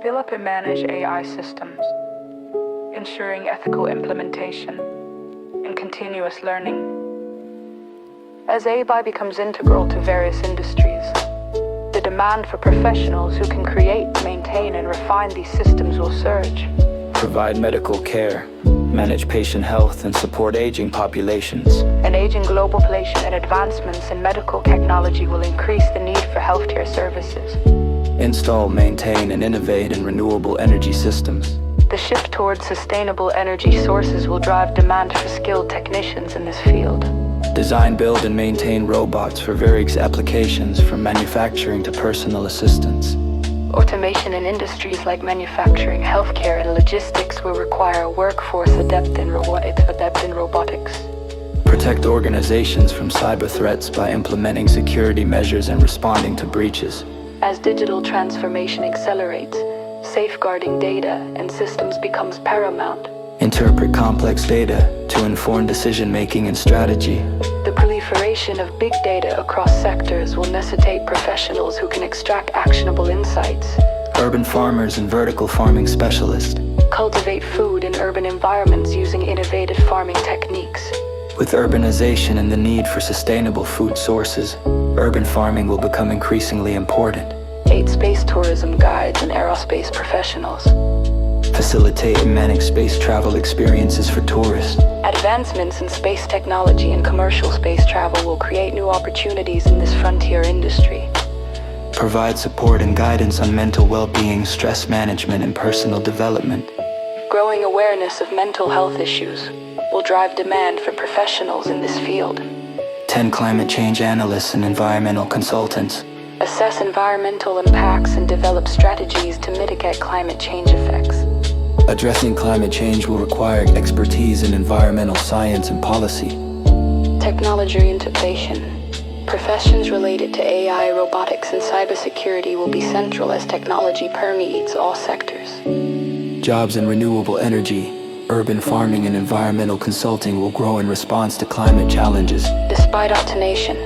Develop and manage AI systems, ensuring ethical implementation and continuous learning. As AI becomes integral to various industries, the demand for professionals who can create, maintain, and refine these systems will surge. Provide medical care, manage patient health, and support aging populations. An aging global population and advancements in medical technology will increase the need for healthcare services. Install, maintain, and innovate in renewable energy systems. The shift towards sustainable energy sources will drive demand for skilled technicians in this field. Design, build, and maintain robots for various applications, from manufacturing to personal assistance. Automation in industries like manufacturing, healthcare, and logistics will require a workforce adept in robotics. Protect organizations from cyber threats by implementing security measures and responding to breaches. As digital transformation accelerates, safeguarding data and systems becomes paramount. Interpret complex data to inform decision-making and strategy. The proliferation of big data across sectors will necessitate professionals who can extract actionable insights. Urban farmers and vertical farming specialists Cultivate food in urban environments using innovative farming techniques. With urbanization and the need for sustainable food sources, urban farming will become increasingly important. Aid space tourism guides and aerospace professionals. Facilitate and manage space travel experiences for tourists. Advancements in space technology and commercial space travel will create new opportunities in this frontier industry. Provide support and guidance on mental well-being, stress management, and personal development. Growing awareness of mental health issues will drive demand for professionals in this field. 10 climate change analysts and environmental consultants. Assess environmental impacts and develop strategies to mitigate climate change effects. Addressing climate change will require expertise in environmental science and policy. Technology integration. Professions related to AI, robotics, and cybersecurity will be central as technology permeates all sectors. Jobs in renewable energy, urban farming, and environmental consulting will grow in response to climate challenges. Despite automation,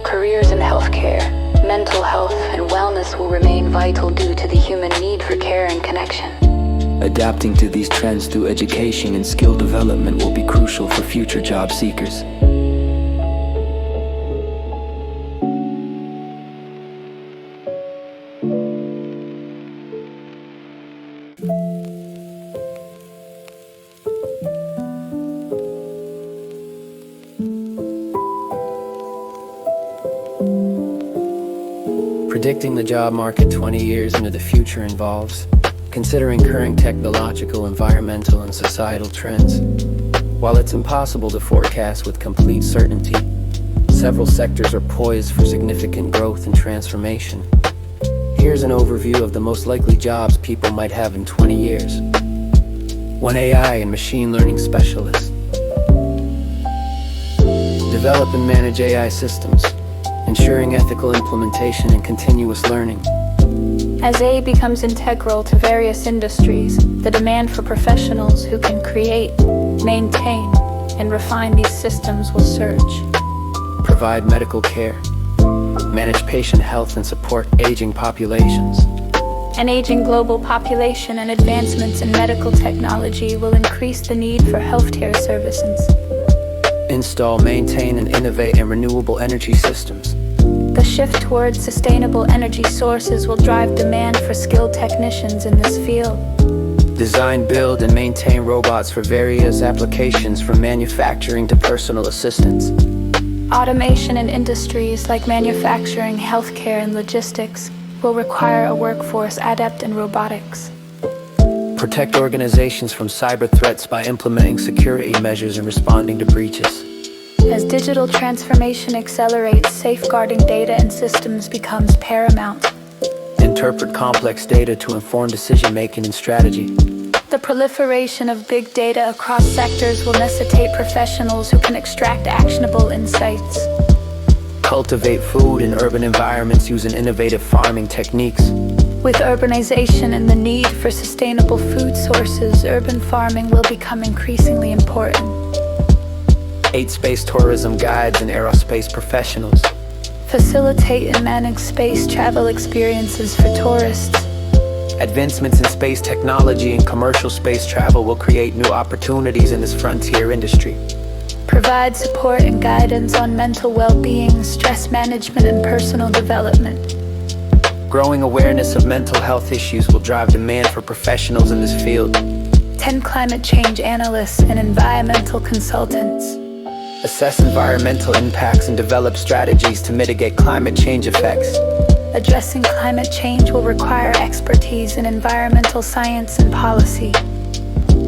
careers in healthcare, mental health, and wellness will remain vital due to the human need for care and connection. Adapting to these trends through education and skill development will be crucial for future job seekers. Predicting the job market 20 years into the future involves considering current technological, environmental, and societal trends. While it's impossible to forecast with complete certainty, several sectors are poised for significant growth and transformation. Here's an overview of the most likely jobs people might have in 20 years. 1. AI and machine learning specialist. Develop and manage AI systems, ensuring ethical implementation and continuous learning. As AI becomes integral to various industries, the demand for professionals who can create, maintain, and refine these systems will surge. Provide medical care, manage patient health, and support aging populations. An aging global population and advancements in medical technology will increase the need for healthcare services. Install, maintain, and innovate in renewable energy systems. The shift towards sustainable energy sources will drive demand for skilled technicians in this field. Design, build, and maintain robots for various applications, from manufacturing to personal assistance. Automation in industries like manufacturing, healthcare, and logistics will require a workforce adept in robotics. Protect organizations from cyber threats by implementing security measures and responding to breaches. As digital transformation accelerates, safeguarding data and systems becomes paramount. Interpret complex data to inform decision-making and strategy. The proliferation of big data across sectors will necessitate professionals who can extract actionable insights. Cultivate food in urban environments using innovative farming techniques. With urbanization and the need for sustainable food sources, urban farming will become increasingly important. 8 space tourism guides and aerospace professionals. Facilitate and manage space travel experiences for tourists. Advancements in space technology and commercial space travel will create new opportunities in this frontier industry. Provide support and guidance on mental well-being, stress management, and personal development. Growing awareness of mental health issues will drive demand for professionals in this field. 10 climate change analysts and environmental consultants. Assess environmental impacts and develop strategies to mitigate climate change effects. Addressing climate change will require expertise in environmental science and policy.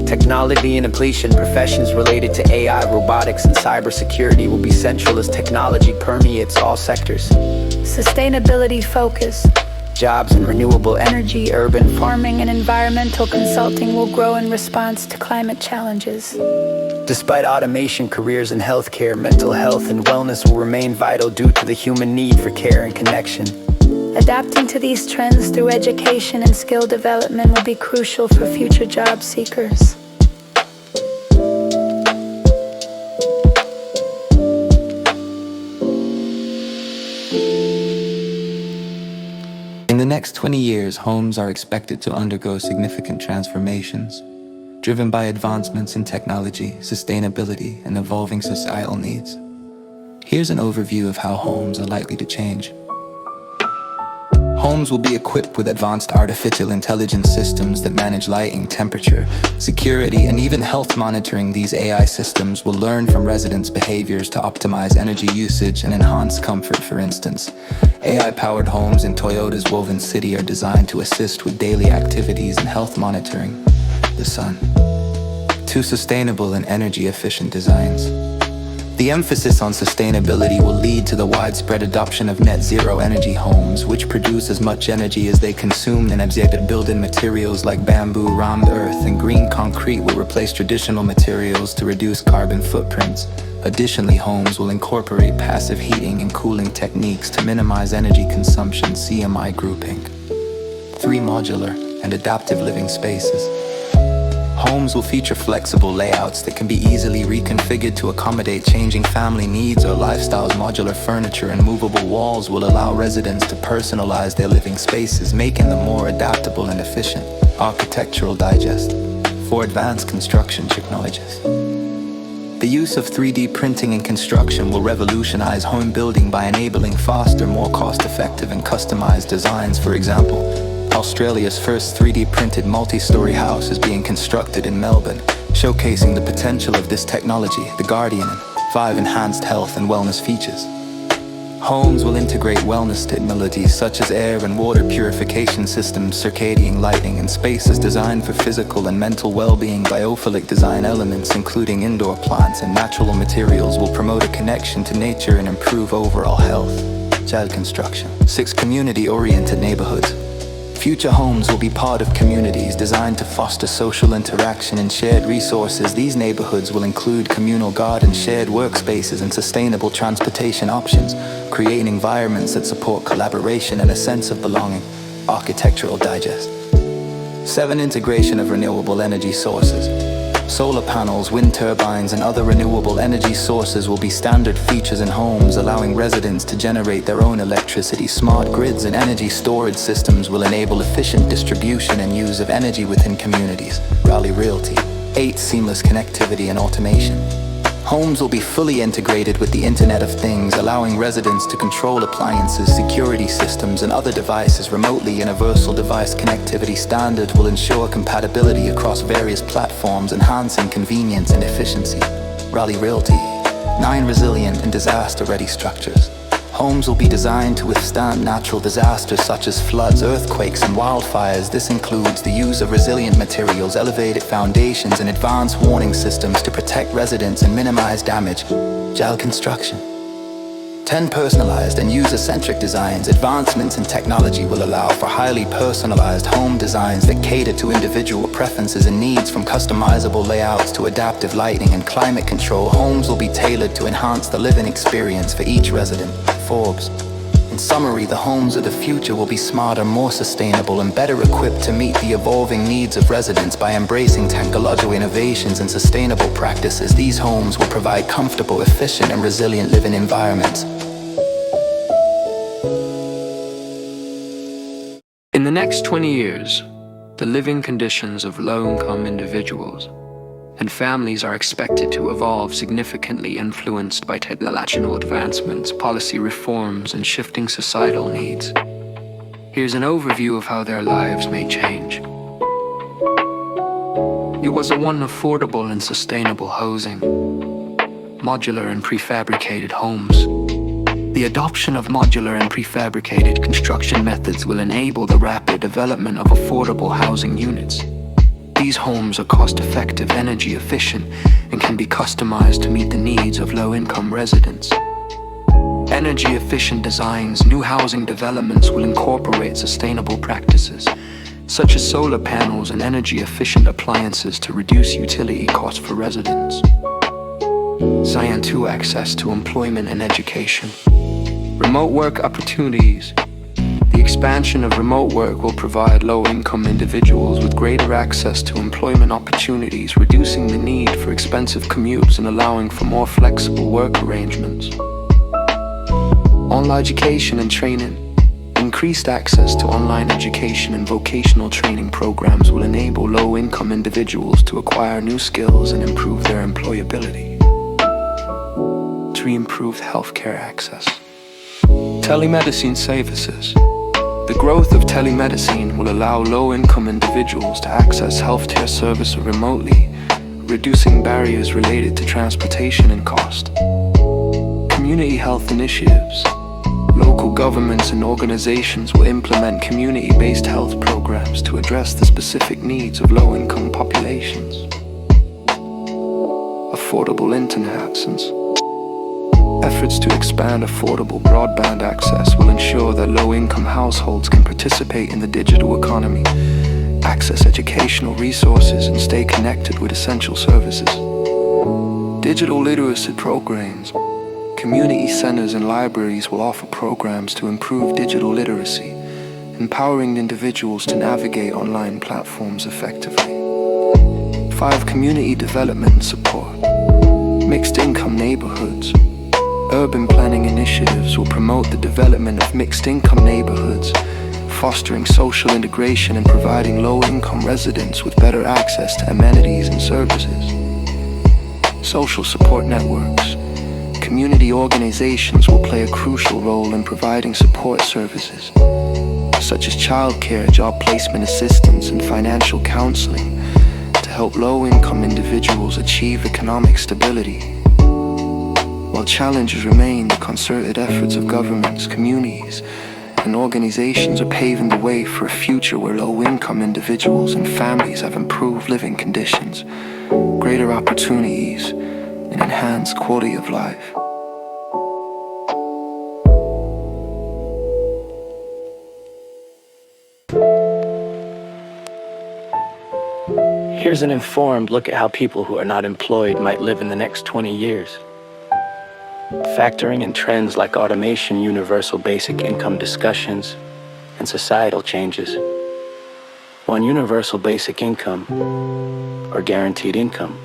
Technology and completion professions related to AI, robotics, and cybersecurity will be central as technology permeates all sectors. Sustainability focus. Jobs in renewable energy, urban Farming and environmental consulting will grow in response to climate challenges. Despite automation, careers in healthcare, mental health, and wellness will remain vital due to the human need for care and connection. Adapting to these trends through education and skill development will be crucial for future job seekers. In the next 20 years, homes are expected to undergo significant transformations, driven by advancements in technology, sustainability, and evolving societal needs. Here's an overview of how homes are likely to change. Homes will be equipped with advanced artificial intelligence systems that manage lighting, temperature, security, and even health monitoring. These AI systems will learn from residents' behaviors to optimize energy usage and enhance comfort. For instance, AI-powered homes in Toyota's Woven City are designed to assist with daily activities and health monitoring. The sun. 2 sustainable and energy-efficient designs. The emphasis on sustainability will lead to the widespread adoption of net-zero energy homes, which produce as much energy as they consume, and updated building materials like bamboo, rammed earth, and green concrete will replace traditional materials to reduce carbon footprints. Additionally, homes will incorporate passive heating and cooling techniques to minimize energy consumption. CMI grouping. 3 modular and adaptive living spaces. Homes will feature flexible layouts that can be easily reconfigured to accommodate changing family needs or lifestyles. Modular furniture and movable walls will allow residents to personalize their living spaces, making them more adaptable and efficient. Architectural digest. For advanced construction technologies. The use of 3D printing in construction will revolutionize home building by enabling faster, more cost-effective, and customized designs. For example, Australia's first 3D printed multi-story house is being constructed in Melbourne, showcasing the potential of this technology. The Guardian, 5 enhanced health and wellness features. Homes will integrate wellness technologies such as air and water purification systems, circadian lighting, and spaces designed for physical and mental well-being. Biophilic design elements, including indoor plants and natural materials, will promote a connection to nature and improve overall health. Child construction. 6 community-oriented neighborhoods. Future homes will be part of communities designed to foster social interaction and shared resources. These neighborhoods will include communal gardens, shared workspaces, and sustainable transportation options, creating environments that support collaboration and a sense of belonging. Architectural digest. 7 integration of renewable energy sources. Solar panels, wind turbines, and other renewable energy sources will be standard features in homes, allowing residents to generate their own electricity. Smart grids and energy storage systems will enable efficient distribution and use of energy within communities. Raleigh Realty. 8 seamless connectivity and automation. Homes will be fully integrated with the Internet of Things, allowing residents to control appliances, security systems, and other devices remotely. Universal device connectivity standard will ensure compatibility across various platforms, enhancing convenience and efficiency. Raleigh Realty. 9 resilient and disaster-ready structures. Homes will be designed to withstand natural disasters such as floods, earthquakes, and wildfires. This includes the use of resilient materials, elevated foundations, and advanced warning systems to protect residents and minimize damage. Child construction. 10 personalized and user-centric designs. Advancements in technology will allow for highly personalized home designs that cater to individual preferences and needs. From customizable layouts to adaptive lighting and climate control, homes will be tailored to enhance the living experience for each resident. Forbes. In summary, the homes of the future will be smarter, more sustainable, and better equipped to meet the evolving needs of residents. By embracing technological innovations and sustainable practices, these homes will provide comfortable, efficient, and resilient living environments. In the next 20 years, The living conditions of low-income individuals and families are expected to evolve significantly, influenced by technological advancements, policy reforms, and shifting societal needs. Here's an overview of how their lives may change. It was one affordable and sustainable housing, modular and prefabricated homes. The adoption of modular and prefabricated construction methods will enable the rapid development of affordable housing units. These homes are cost-effective, energy-efficient, and can be customized to meet the needs of low-income residents. Energy-efficient designs, new housing developments will incorporate sustainable practices, such as solar panels and energy-efficient appliances to reduce utility costs for residents. Science 2 access to employment and education. Remote work opportunities. The expansion of remote work will provide low-income individuals with greater access to employment opportunities, reducing the need for expensive commutes and allowing for more flexible work arrangements. Online education and training. Increased access to online education and vocational training programs will enable low-income individuals to acquire new skills and improve their employability. 3. Improved healthcare access. Telemedicine services. The growth of telemedicine will allow low-income individuals to access healthcare services remotely, reducing barriers related to transportation and cost. Community health initiatives. Local governments and organizations will implement community-based health programs to address the specific needs of low-income populations. Affordable internet access. Efforts to expand affordable broadband access will ensure that low-income households can participate in the digital economy, access educational resources, and stay connected with essential services. Digital literacy programs. Community centers and libraries will offer programs to improve digital literacy, empowering individuals to navigate online platforms effectively. 5. Community development support. Mixed-income neighborhoods. Urban planning initiatives will promote the development of mixed-income neighborhoods, fostering social integration and providing low-income residents with better access to amenities and services. Social support networks. Community organizations will play a crucial role in providing support services, such as childcare, job placement assistance, and financial counseling, to help low-income individuals achieve economic stability. While challenges remain, the concerted efforts of governments, communities, and organizations are paving the way for a future where low-income individuals and families have improved living conditions, greater opportunities, and enhanced quality of life. Here's an informed look at how people who are not employed might live in the next 20 years. Factoring in trends like automation, universal basic income discussions, and societal changes. 1. Universal basic income, or guaranteed income.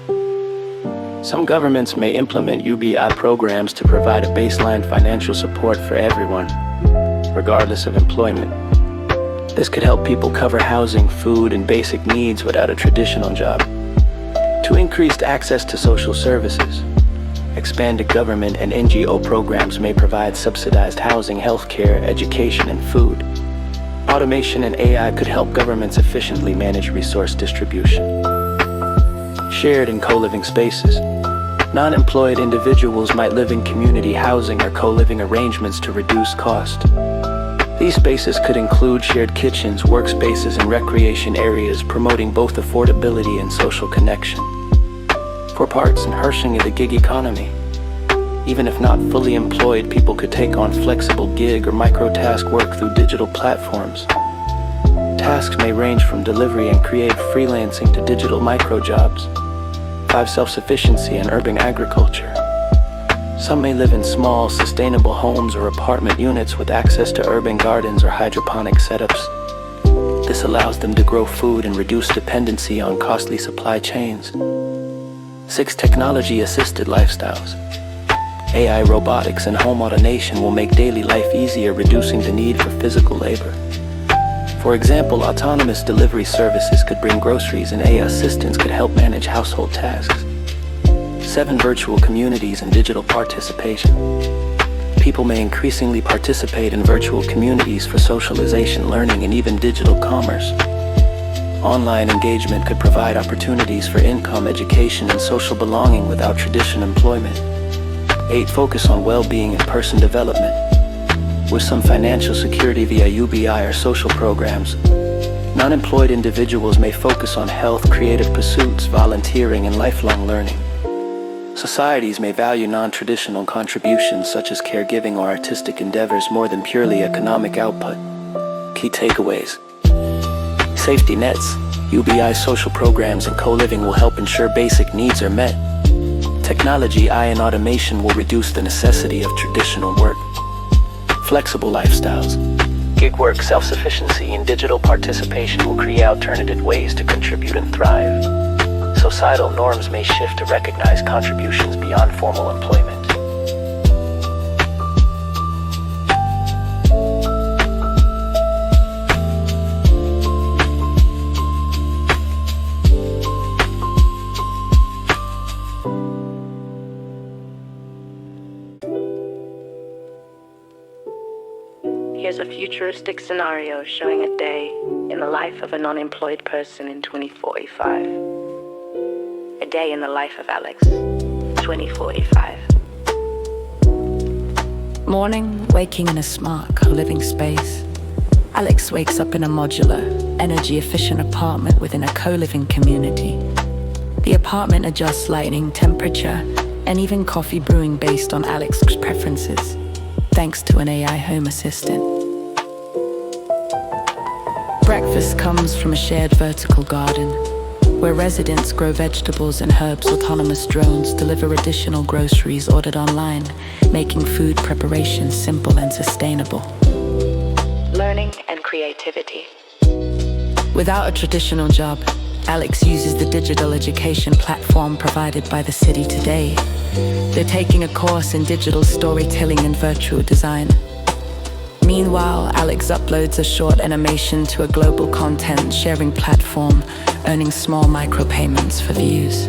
Some governments may implement UBI programs to provide a baseline financial support for everyone, regardless of employment. This could help people cover housing, food, and basic needs without a traditional job. 2. Increased access to social services. Expanded government and NGO programs may provide subsidized housing, healthcare, education, and food. Automation and AI could help governments efficiently manage resource distribution. Shared and co-living spaces. Non-employed individuals might live in community housing or co-living arrangements to reduce cost. These spaces could include shared kitchens, workspaces, and recreation areas, promoting both affordability and social connection. 4. Parts and harnessing of the gig economy. Even if not fully employed, people could take on flexible gig or micro-task work through digital platforms. Tasks may range from delivery and creative freelancing to digital micro-jobs. 5. Self-sufficiency and urban agriculture. Some may live in small, sustainable homes or apartment units with access to urban gardens or hydroponic setups. This allows them to grow food and reduce dependency on costly supply chains. 6. Technology-assisted lifestyles. AI, robotics, and home automation will make daily life easier, reducing the need for physical labor. For example, autonomous delivery services could bring groceries and AI assistants could help manage household tasks. 7. Virtual communities and digital participation. People may increasingly participate in virtual communities for socialization, learning, and even digital commerce. Online engagement could provide opportunities for income, education, and social belonging without traditional employment. 8. Focus on well-being and person development. With some financial security via UBI or social programs, non-employed individuals may focus on health, creative pursuits, volunteering, and lifelong learning. Societies may value non-traditional contributions such as caregiving or artistic endeavors more than purely economic output. Key takeaways. Safety nets, UBI social programs, and co-living will help ensure basic needs are met. Technology, AI, and automation will reduce the necessity of traditional work. Flexible lifestyles. Gig work, self-sufficiency, and digital participation will create alternative ways to contribute and thrive. Societal norms may shift to recognize contributions beyond formal employment. Here's a futuristic scenario showing a day in the life of a non-employed person in 2045. A day in the life of Alex, 2045. Morning, waking in a smart co-living space. Alex wakes up in a modular, energy-efficient apartment within a co-living community. The apartment adjusts lighting, temperature, and even coffee brewing based on Alex's preferences, thanks to an AI home assistant. Breakfast comes from a shared vertical garden, where residents grow vegetables and herbs. Autonomous drones deliver additional groceries ordered online, making food preparation simple and sustainable. Learning and creativity. Without a traditional job, Alex uses the digital education platform provided by the city today. They're taking a course in digital storytelling and virtual design. Meanwhile, Alex uploads a short animation to a global content sharing platform, earning small micropayments for views.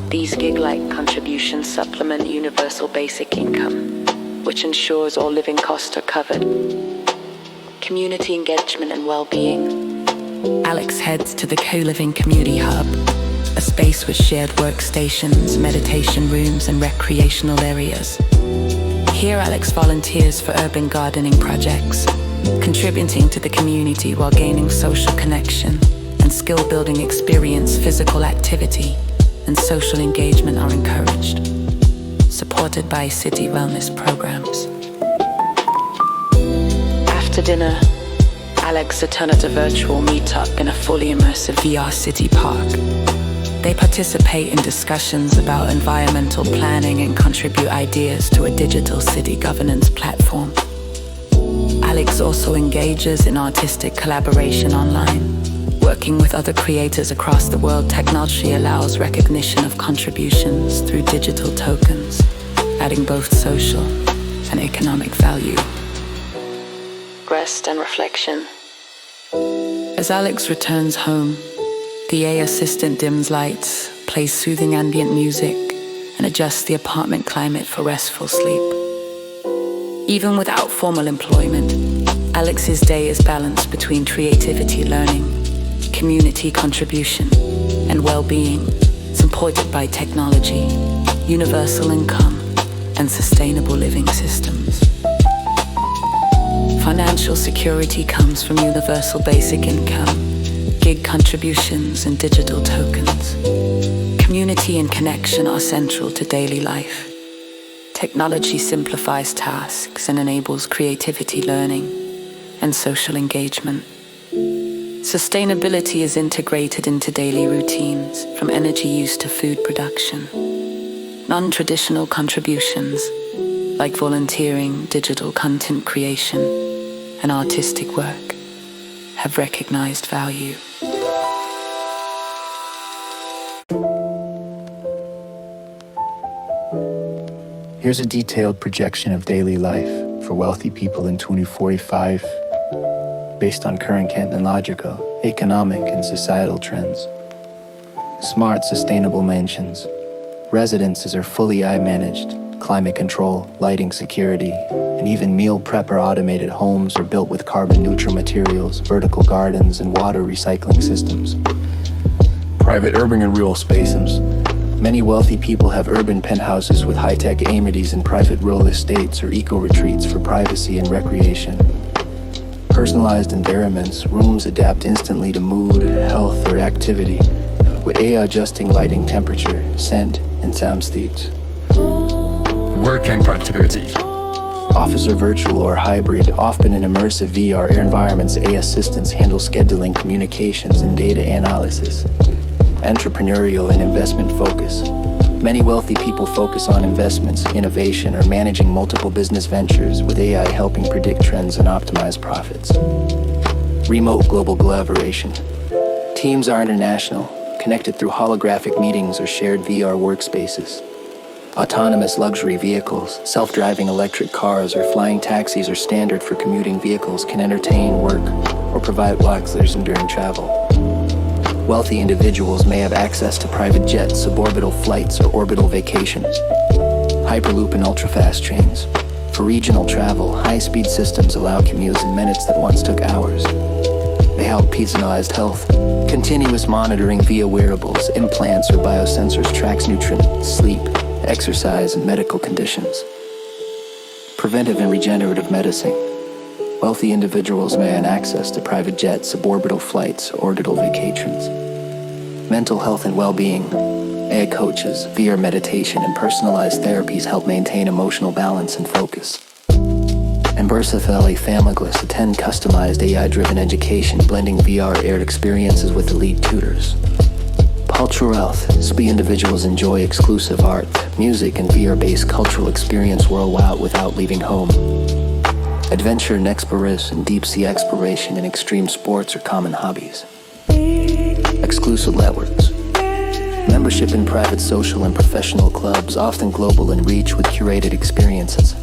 These gig-like contributions supplement universal basic income, which ensures all living costs are covered. Community engagement and well-being. Alex heads to the co-living community hub, a space with shared workstations, meditation rooms, and recreational areas. Here, Alex volunteers for urban gardening projects, contributing to the community while gaining social connection and skill-building experience. Physical activity and social engagement are encouraged, supported by city wellness programs. After dinner, Alex attended a virtual meetup in a fully immersive VR city park. They participate in discussions about environmental planning and contribute ideas to a digital city governance platform. Alex also engages in artistic collaboration online. Working with other creators across the world, technology allows recognition of contributions through digital tokens, adding both social and economic value. rest and reflection. As Alex returns home, the AI assistant dims lights, plays soothing ambient music, and adjusts the apartment climate for restful sleep. Even without formal employment, Alex's day is balanced between creativity, learning, community contribution, and well-being, supported by technology, universal income, and sustainable living systems. Financial security comes from universal basic income, gig contributions, and digital tokens. Community and connection are central to daily life. Technology simplifies tasks and enables creativity, learning, and social engagement. Sustainability is integrated into daily routines, from energy use to food production. Non-traditional contributions, like volunteering, digital content creation, and artistic work, have recognized value. Here's a detailed projection of daily life for wealthy people in 2045. based on current technological, economic, and societal trends. Smart, sustainable mansions. Residences are fully AI-managed. Climate control, lighting security, and even meal prep or automated homes are built with carbon-neutral materials, vertical gardens, and water recycling systems. Private urban and rural spaces. Many wealthy people have urban penthouses with high-tech amenities and private rural estates or eco-retreats for privacy and recreation. Personalized environments, rooms adapt instantly to mood, health, or activity, with AI adjusting lighting, temperature, scent, and sound states. Work and productivity. Office or virtual or hybrid, often in immersive VR environments, AI assistants handle scheduling, communications, and data analysis. Entrepreneurial and investment focus. Many wealthy people focus on investments, innovation, or managing multiple business ventures, with AI helping predict trends and optimize profits. Remote global collaboration. Teams are international, connected through holographic meetings or shared VR workspaces. Autonomous luxury vehicles, self-driving electric cars, or flying taxis are standard for commuting vehicles, can entertain, work, or provide relaxation during travel. Wealthy individuals may have access to private jets, suborbital flights, or orbital vacations. Hyperloop and ultra-fast trains. For regional travel, high-speed systems allow commutes in minutes that once took hours. They help personalized health. Continuous monitoring via wearables, implants, or biosensors tracks nutrient, sleep, exercise, and medical conditions. Preventive and regenerative medicine. Wealthy individuals may have access to private jets, suborbital flights, or orbital vacations. Mental health and well-being. AI coaches, VR meditation, and personalized therapies help maintain emotional balance and focus. And versatile families attend customized AI-driven education, blending VR-aired experiences with elite tutors. Cultural health. SPI individuals enjoy exclusive art, music, and VR-based cultural experience worldwide without leaving home. Adventure and exploration, deep-sea exploration, and extreme sports are common hobbies. Exclusive networks. Membership in private social and professional clubs, often global in reach with curated experiences.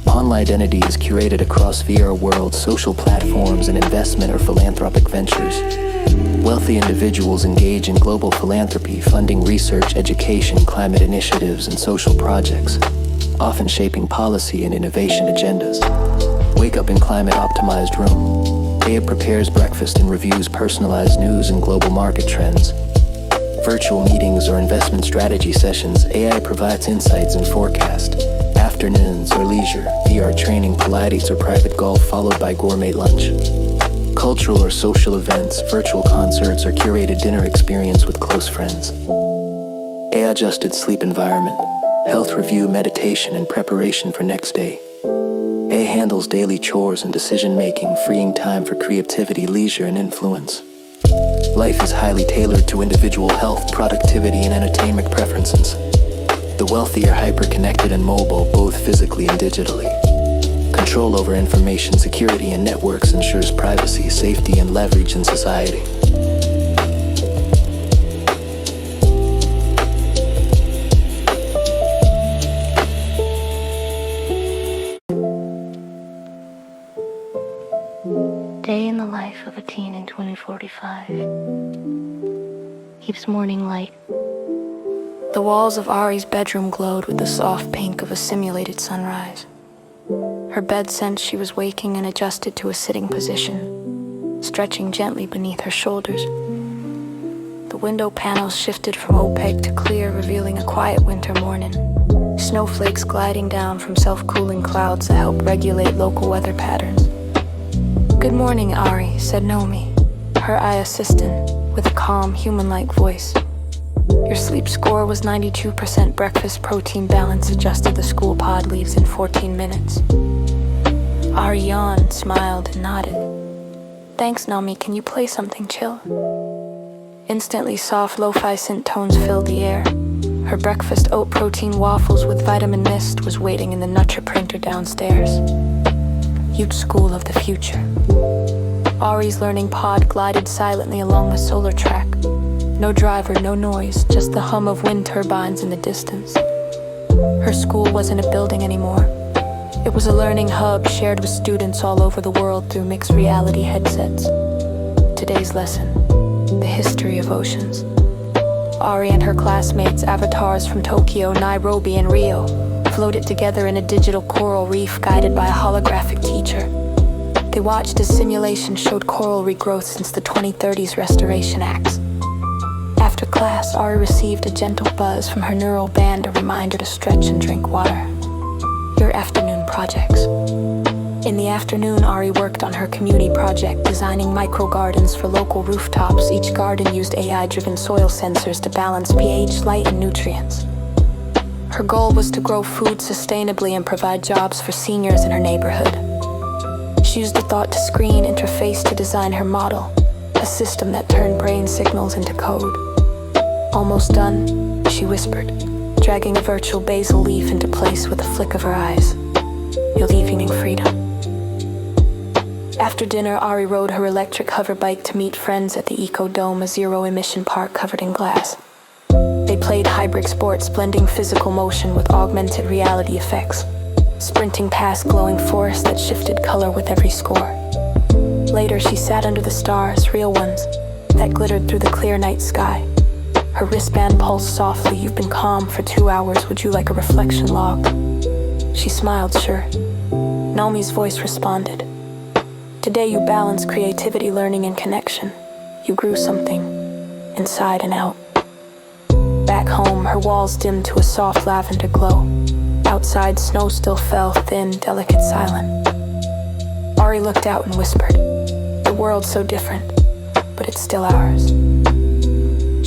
Online identity is curated across VR worlds, social platforms, and investment or philanthropic ventures. Wealthy individuals engage in global philanthropy, funding research, education, climate initiatives, and social projects, often shaping policy and innovation agendas. Wake up in climate-optimized room. AI prepares breakfast and reviews personalized news and global market trends. Virtual meetings or investment strategy sessions, AI provides insights and forecast. Afternoons or leisure, VR training, Pilates, or private golf, followed by gourmet lunch. Cultural or social events, virtual concerts, or curated dinner experience with close friends. AI-adjusted sleep environment, health review, meditation, and preparation for next day. AI handles daily chores and decision-making, freeing time for creativity, leisure, and influence. Life is highly tailored to individual health, productivity, and entertainment preferences. The wealthy are hyper-connected and mobile, both physically and digitally. Control over information security and networks ensures privacy, safety, and leverage in society. Day in the life of a teen in 2045. Keeps morning light. The walls of Ari's bedroom glowed with the soft pink of a simulated sunrise. Her bed sensed she was waking and adjusted to a sitting position, stretching gently beneath her shoulders. The window panels shifted from opaque to clear, revealing a quiet winter morning. Snowflakes gliding down from self-cooling clouds that help regulate local weather patterns. "Good morning, Ari," said Nomi, her AI assistant, with a calm, human-like voice. "Your sleep score was 92% breakfast protein balance, adjusted the school pod leaves in 14 minutes. Ari yawned, smiled, and nodded. "Thanks, Nomi. Can you play something chill?" Instantly, soft lo-fi synth tones filled the air. Her breakfast oat protein waffles with vitamin mist was waiting in the Nutria printer downstairs. Youth School of the Future. Ari's learning pod glided silently along the solar track. No driver, no noise, just the hum of wind turbines in the distance. Her school wasn't a building anymore. It was a learning hub shared with students all over the world through mixed reality headsets. Today's lesson: the history of oceans. Ari and her classmates, avatars from Tokyo, Nairobi, and Rio, floated together in a digital coral reef guided by a holographic teacher. They watched as simulations showed coral regrowth since the 2030s Restoration Acts. After class, Ari received a gentle buzz from her neural band, a reminder to stretch and drink water. Your afternoon projects. In the afternoon, Ari worked on her community project, designing micro-gardens for local rooftops. Each garden used AI-driven soil sensors to balance pH, light, and nutrients. Her goal was to grow food sustainably and provide jobs for seniors in her neighborhood. She used the thought-to-screen interface to design her model, a system that turned brain signals into code. Almost done, she whispered, dragging a virtual basil leaf into place with a flick of her eyes. You'll be feeling freedom. After dinner, Ari rode her electric hover bike to meet friends at the Eco Dome, a zero-emission park covered in glass. They played hybrid sports, blending physical motion with augmented reality effects, sprinting past glowing forests that shifted color with every score. Later, she sat under the stars, real ones, that glittered through the clear night sky. Her wristband pulsed softly. You've been calm for 2 hours. Would you like a reflection log? She smiled, sure. Naomi's voice responded. Today you balanced creativity, learning, and connection. You grew something, inside and out. Back home, her walls dimmed to a soft lavender glow. Outside, snow still fell, thin, delicate, silent. Ari looked out and whispered, the world's so different, but it's still ours.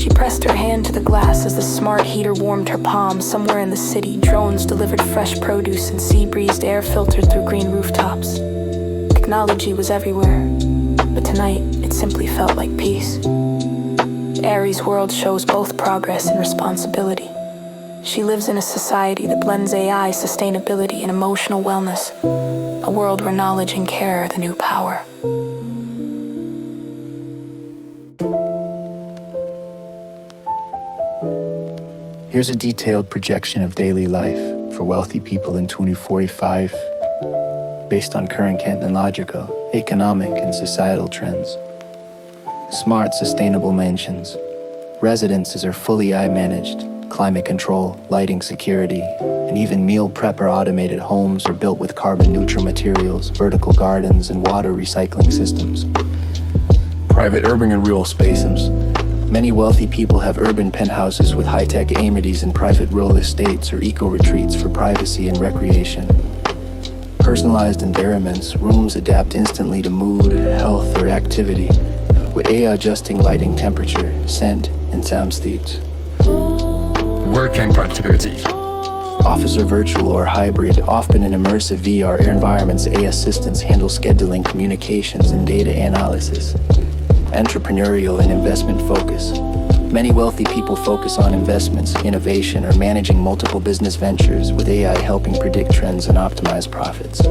She pressed her hand to the glass as the smart heater warmed her palm. Somewhere in the city, drones delivered fresh produce and sea-breezed air filtered through green rooftops. Technology was everywhere, but tonight it simply felt like peace. Ari's world shows both progress and responsibility. She lives in a society that blends AI, sustainability, and emotional wellness, a world where knowledge and care are the new power. Here's a detailed projection of daily life for wealthy people in 2045, based on current technological, economic, and societal trends. Smart, sustainable mansions. Residences are fully AI-managed. Climate control, lighting security, and even meal prep or automated homes are built with carbon-neutral materials, vertical gardens, and water recycling systems. Private urban and rural spaces. Many wealthy people have urban penthouses with high-tech amenities and private real estates or eco-retreats for privacy and recreation. Personalized environments, rooms adapt instantly to mood, health, or activity, with AI adjusting lighting, temperature, scent, and sound states. Work and productivity. Office or virtual or hybrid, often in immersive VR environments, AI assistants handle scheduling, communications, and data analysis. Entrepreneurial and investment focus. Many wealthy people focus on investments, innovation, or managing multiple business ventures, with AI helping predict trends and optimize profits.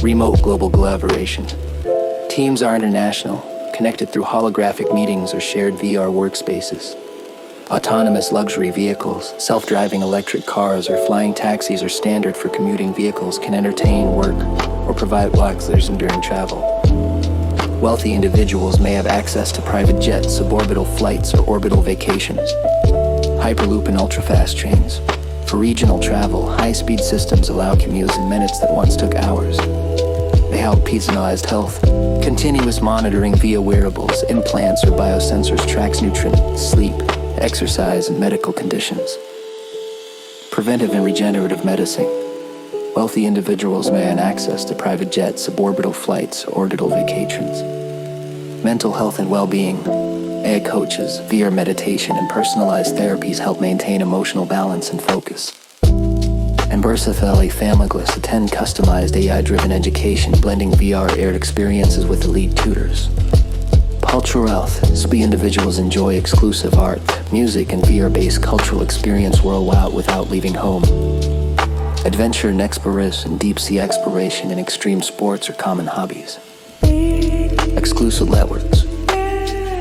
Remote global collaboration. Teams are international, connected through holographic meetings or shared VR workspaces. Autonomous luxury vehicles, self-driving electric cars, or flying taxis are standard for commuting vehicles, can entertain, work, or provide relaxation during travel. Wealthy individuals may have access to private jets, suborbital flights, or orbital vacations. Hyperloop and ultra-fast trains. For regional travel, high-speed systems allow commutes in minutes that once took hours. They help personalized health. Continuous monitoring via wearables, implants, or biosensors tracks nutrient, sleep, exercise, and medical conditions. Preventive and regenerative medicine. Wealthy individuals may have access to private jets, suborbital flights, or orbital vacations. Mental health and well-being. AI coaches, VR meditation, and personalized therapies help maintain emotional balance and focus. And Versatile Familyless attend customized AI-driven education, blending VR-aired experiences with elite tutors. Cultural health. SPI individuals enjoy exclusive art, music, and VR-based cultural experience worldwide without leaving home. Adventure and exploration and deep-sea exploration and extreme sports are common hobbies. Exclusive networks.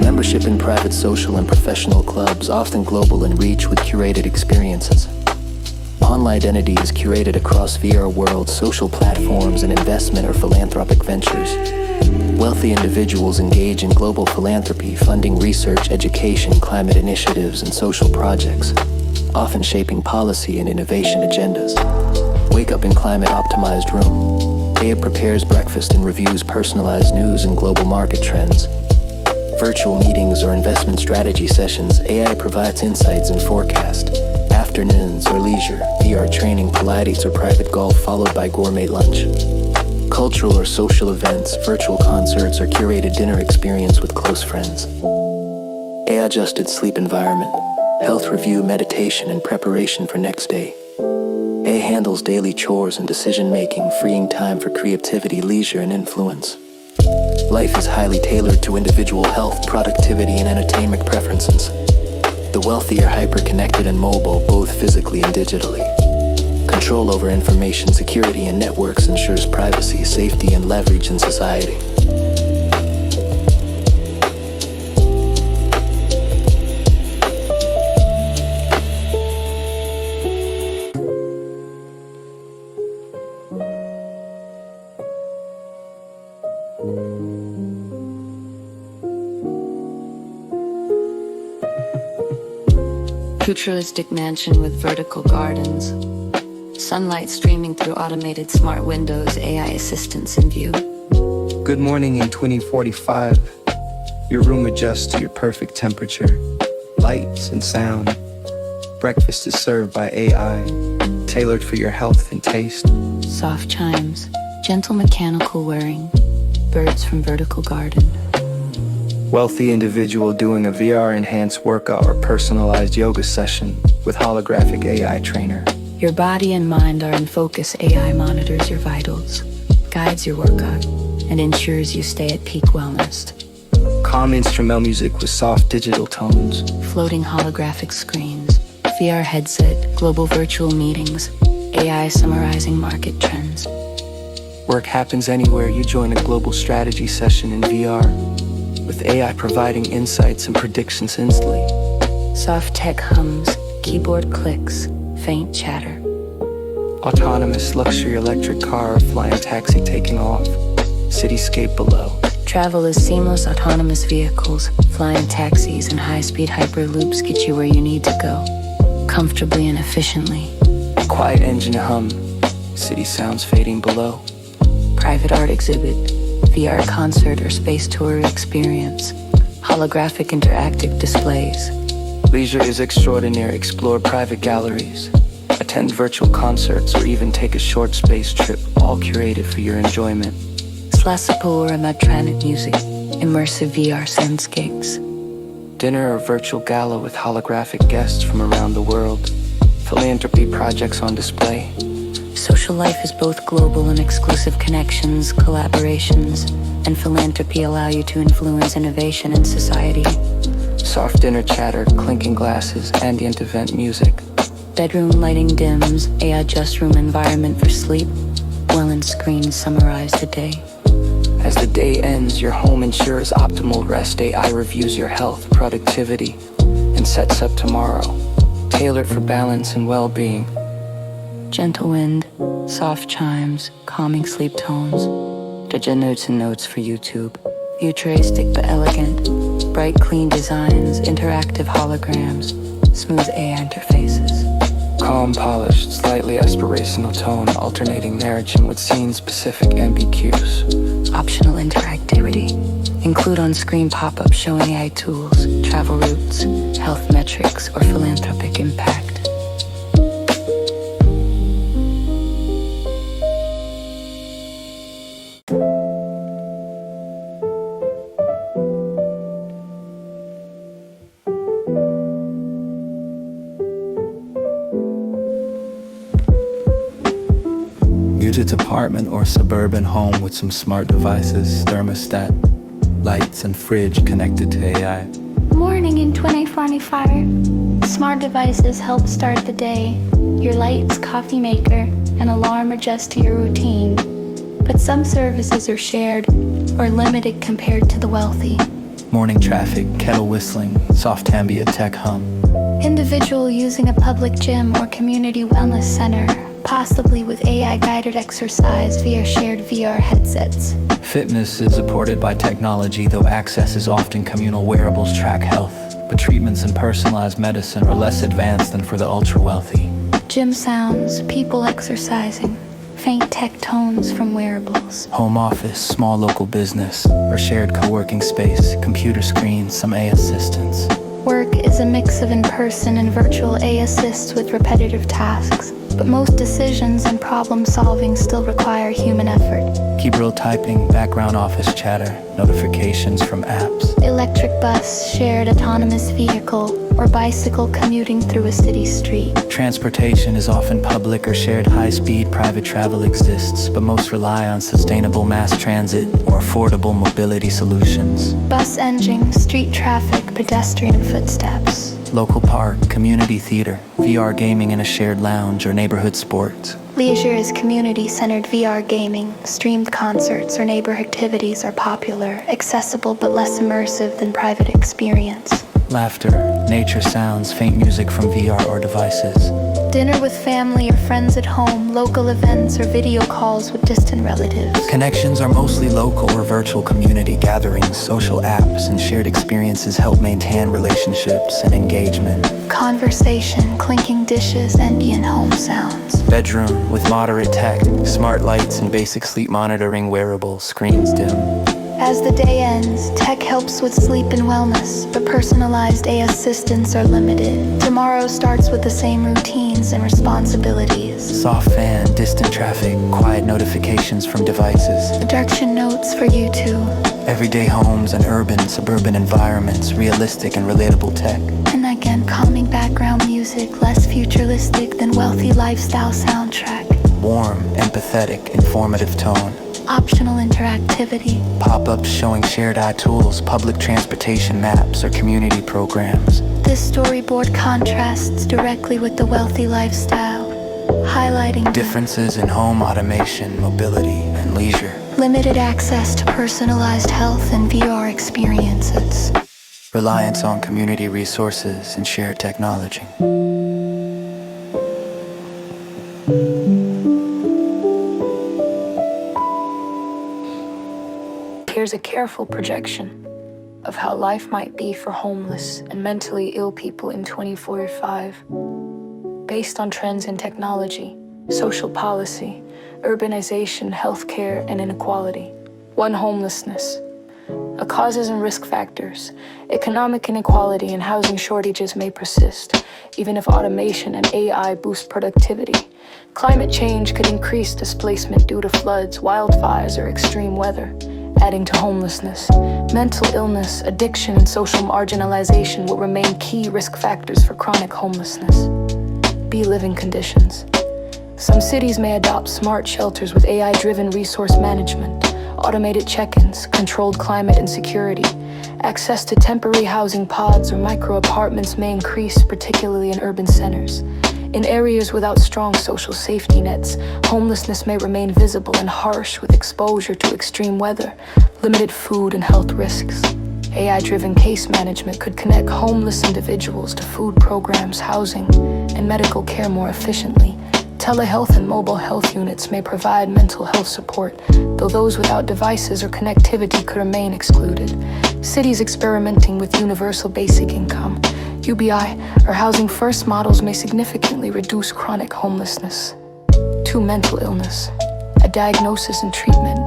Membership in private social and professional clubs, often global in reach with curated experiences. online identity is curated across VR worlds, social platforms, and investment or philanthropic ventures. Wealthy individuals engage in global philanthropy, funding research, education, climate initiatives, and social projects, often shaping policy and innovation agendas. Wake up in climate-optimized room. AI prepares breakfast and reviews personalized news and global market trends. Virtual meetings or investment strategy sessions, AI provides insights and forecast. Afternoons or leisure, VR training, Pilates, or private golf followed by gourmet lunch. Cultural or social events, virtual concerts, or curated dinner experience with close friends. AI-adjusted sleep environment, health review, meditation, and preparation for next day. AI handles daily chores and decision-making, freeing time for creativity, leisure, and influence. Life is highly tailored to individual health, productivity, and entertainment preferences. The wealthy are hyper-connected and mobile, both physically and digitally. Control over information security and networks ensures privacy, safety, and leverage in society. Futuristic mansion with vertical gardens. Sunlight streaming through automated smart windows, AI assistants in view. Good morning in 2045. Your room adjusts to your perfect temperature. Lights and sound. Breakfast is served by AI, tailored for your health and taste. Soft chimes, gentle mechanical whirring. Birds from vertical garden. Wealthy individual doing a VR-enhanced workout or personalized yoga session with holographic AI trainer. Your body and mind are in focus. AI monitors your vitals, guides your workout, and ensures you stay at peak wellness. Calm instrumental music with soft digital tones. Floating holographic screens, VR headset, global virtual meetings, AI summarizing market trends. Work happens anywhere. You join a global strategy session in VR, with AI providing insights and predictions instantly. Soft tech hums, keyboard clicks, faint chatter. Autonomous luxury electric car or flying taxi taking off. Cityscape below. Travel is seamless. Autonomous vehicles, flying taxis, and high-speed hyperloops get you where you need to go, comfortably and efficiently. Quiet engine hum. City sounds fading below. Private art exhibit, VR concert or space tour experience, holographic interactive displays. Leisure is extraordinary. Explore private galleries, attend virtual concerts, or even take a short space trip, all curated for your enjoyment. Slasapo or electronic music, immersive VR soundscapes. Dinner or virtual gala with holographic guests from around the world. Philanthropy projects on display. Social life is both global and exclusive. Connections, collaborations, and philanthropy allow you to influence innovation in society. Soft dinner chatter, clinking glasses, ambient event music. Bedroom lighting dims, AI adjust room environment for sleep. Well-in screens summarize the day. As the day ends, your home ensures optimal rest. AI reviews your health, productivity, and sets up tomorrow, tailored for balance and well-being. Gentle wind, soft chimes, calming sleep tones. Digi notes and notes for YouTube. Futuristic but elegant. Bright, clean designs, interactive holograms, smooth AI interfaces. Calm, polished, slightly aspirational tone, alternating narration with scene-specific MBQs. Optional interactivity. Include on-screen pop-ups showing AI tools, travel routes, health metrics, or philanthropic impact. Use apartment or suburban home with some smart devices, thermostat, lights, and fridge connected to AI. Morning in 2045. Smart devices help start the day. Your lights, coffee maker, and alarm adjust to your routine. But some services are shared or limited compared to the wealthy. Morning traffic, kettle whistling, soft ambient tech hum. Individual using a public gym or community wellness center, possibly with AI-guided exercise via shared VR headsets. Fitness is supported by technology, though access is often communal. Wearables track health, but treatments and personalized medicine are less advanced than for the ultra-wealthy. Gym sounds, people exercising, faint tech tones from wearables. Home office, small local business, or shared co-working space, computer screens, some AI assistants. Work is a mix of in-person and virtual AI assists with repetitive tasks, but most decisions and problem-solving still require human effort. Keyboard typing, background office chatter, notifications from apps. Electric bus, shared autonomous vehicle, or bicycle commuting through a city street. Transportation is often public or shared. High-speed private travel exists, but most rely on sustainable mass transit or affordable mobility solutions. Bus engine, street traffic, pedestrian footsteps. Local park, community theater, VR gaming in a shared lounge, or neighborhood sports. Leisure is community-centered VR gaming. Streamed concerts or neighborhood activities are popular, accessible but less immersive than private experience. Laughter, nature sounds, faint music from VR or devices. Dinner with family or friends at home, local events or video calls with distant relatives. Connections are mostly local or virtual. Community gatherings, social apps, and shared experiences help maintain relationships and engagement. Conversation, clinking dishes, ambient home sounds. Bedroom with moderate tech, smart lights and basic sleep monitoring, wearables, screens dim. As the day ends, tech helps with sleep and wellness, but personalized AI assistants are limited. Tomorrow starts with the same routines and responsibilities. Soft fan, distant traffic, quiet notifications from devices. Direction notes for you too. Everyday homes and urban, suburban environments, realistic and relatable tech. And again, calming background music, less futuristic than wealthy lifestyle soundtrack. Warm, empathetic, informative tone. Optional interactivity. Pop-ups showing shared eye tools, public transportation maps, or community programs. This storyboard contrasts directly with the wealthy lifestyle, highlighting differences in home automation, mobility, and leisure. Limited access to personalized health and VR experiences. Reliance on community resources and shared technology. Here's a careful projection of how life might be for homeless and mentally ill people in 2045, based on trends in technology, social policy, urbanization, healthcare, and inequality. 1. Homelessness. Causes and risk factors. Economic inequality and housing shortages may persist, even if automation and AI boost productivity. Climate change could increase displacement due to floods, wildfires, or extreme weather, adding to homelessness. Mental illness, addiction, and social marginalization will remain key risk factors for chronic homelessness. B. Living conditions. Some cities may adopt smart shelters with AI-driven resource management, automated check-ins, controlled climate and security. Access to temporary housing pods or micro-apartments may increase, particularly in urban centers. In areas without strong social safety nets, homelessness may remain visible and harsh with exposure to extreme weather, limited food, and health risks. AI-driven case management could connect homeless individuals to food programs, housing, and medical care more efficiently. Telehealth and mobile health units may provide mental health support, though those without devices or connectivity could remain excluded. Cities experimenting with universal basic income, UBI, or housing first models may significantly reduce chronic homelessness. 2. Mental illness. A diagnosis and treatment.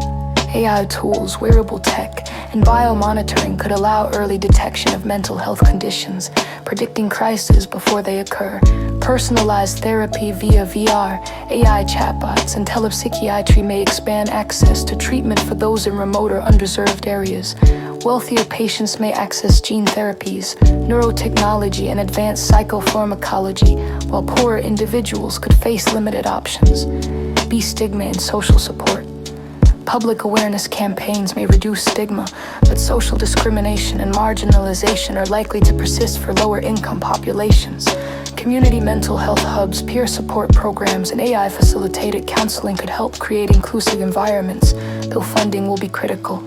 AI tools, wearable tech, and biomonitoring could allow early detection of mental health conditions, predicting crises before they occur. Personalized therapy via VR, AI chatbots, and telepsychiatry may expand access to treatment for those in remote or underserved areas. Wealthier patients may access gene therapies, neurotechnology, and advanced psychopharmacology, while poorer individuals could face limited options. B. Stigma and social support. Public awareness campaigns may reduce stigma, but social discrimination and marginalization are likely to persist for lower-income populations. Community mental health hubs, peer support programs, and AI-facilitated counseling could help create inclusive environments, though funding will be critical.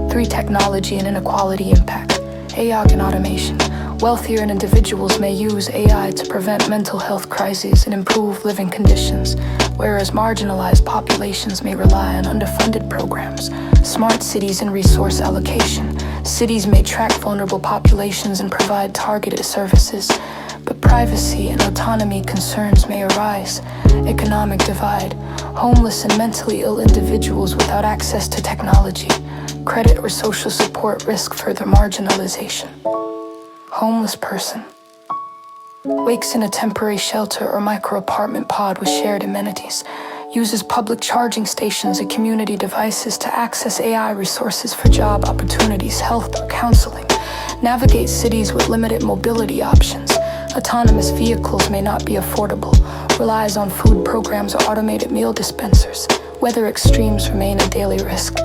3. Technology and inequality impact. AI and automation. Wealthier individuals may use AI to prevent mental health crises and improve living conditions, whereas marginalized populations may rely on underfunded programs. Smart cities and resource allocation. Cities may track vulnerable populations and provide targeted services, but privacy and autonomy concerns may arise. Economic divide. Homeless and mentally ill individuals without access to technology, credit, or social support risk further marginalization. Homeless person wakes in a temporary shelter or micro-apartment pod with shared amenities, uses public charging stations and community devices to access AI resources for job opportunities, health, or counseling, navigates cities with limited mobility options. Autonomous vehicles may not be affordable, relies on food programs or automated meal dispensers. Weather extremes remain a daily risk.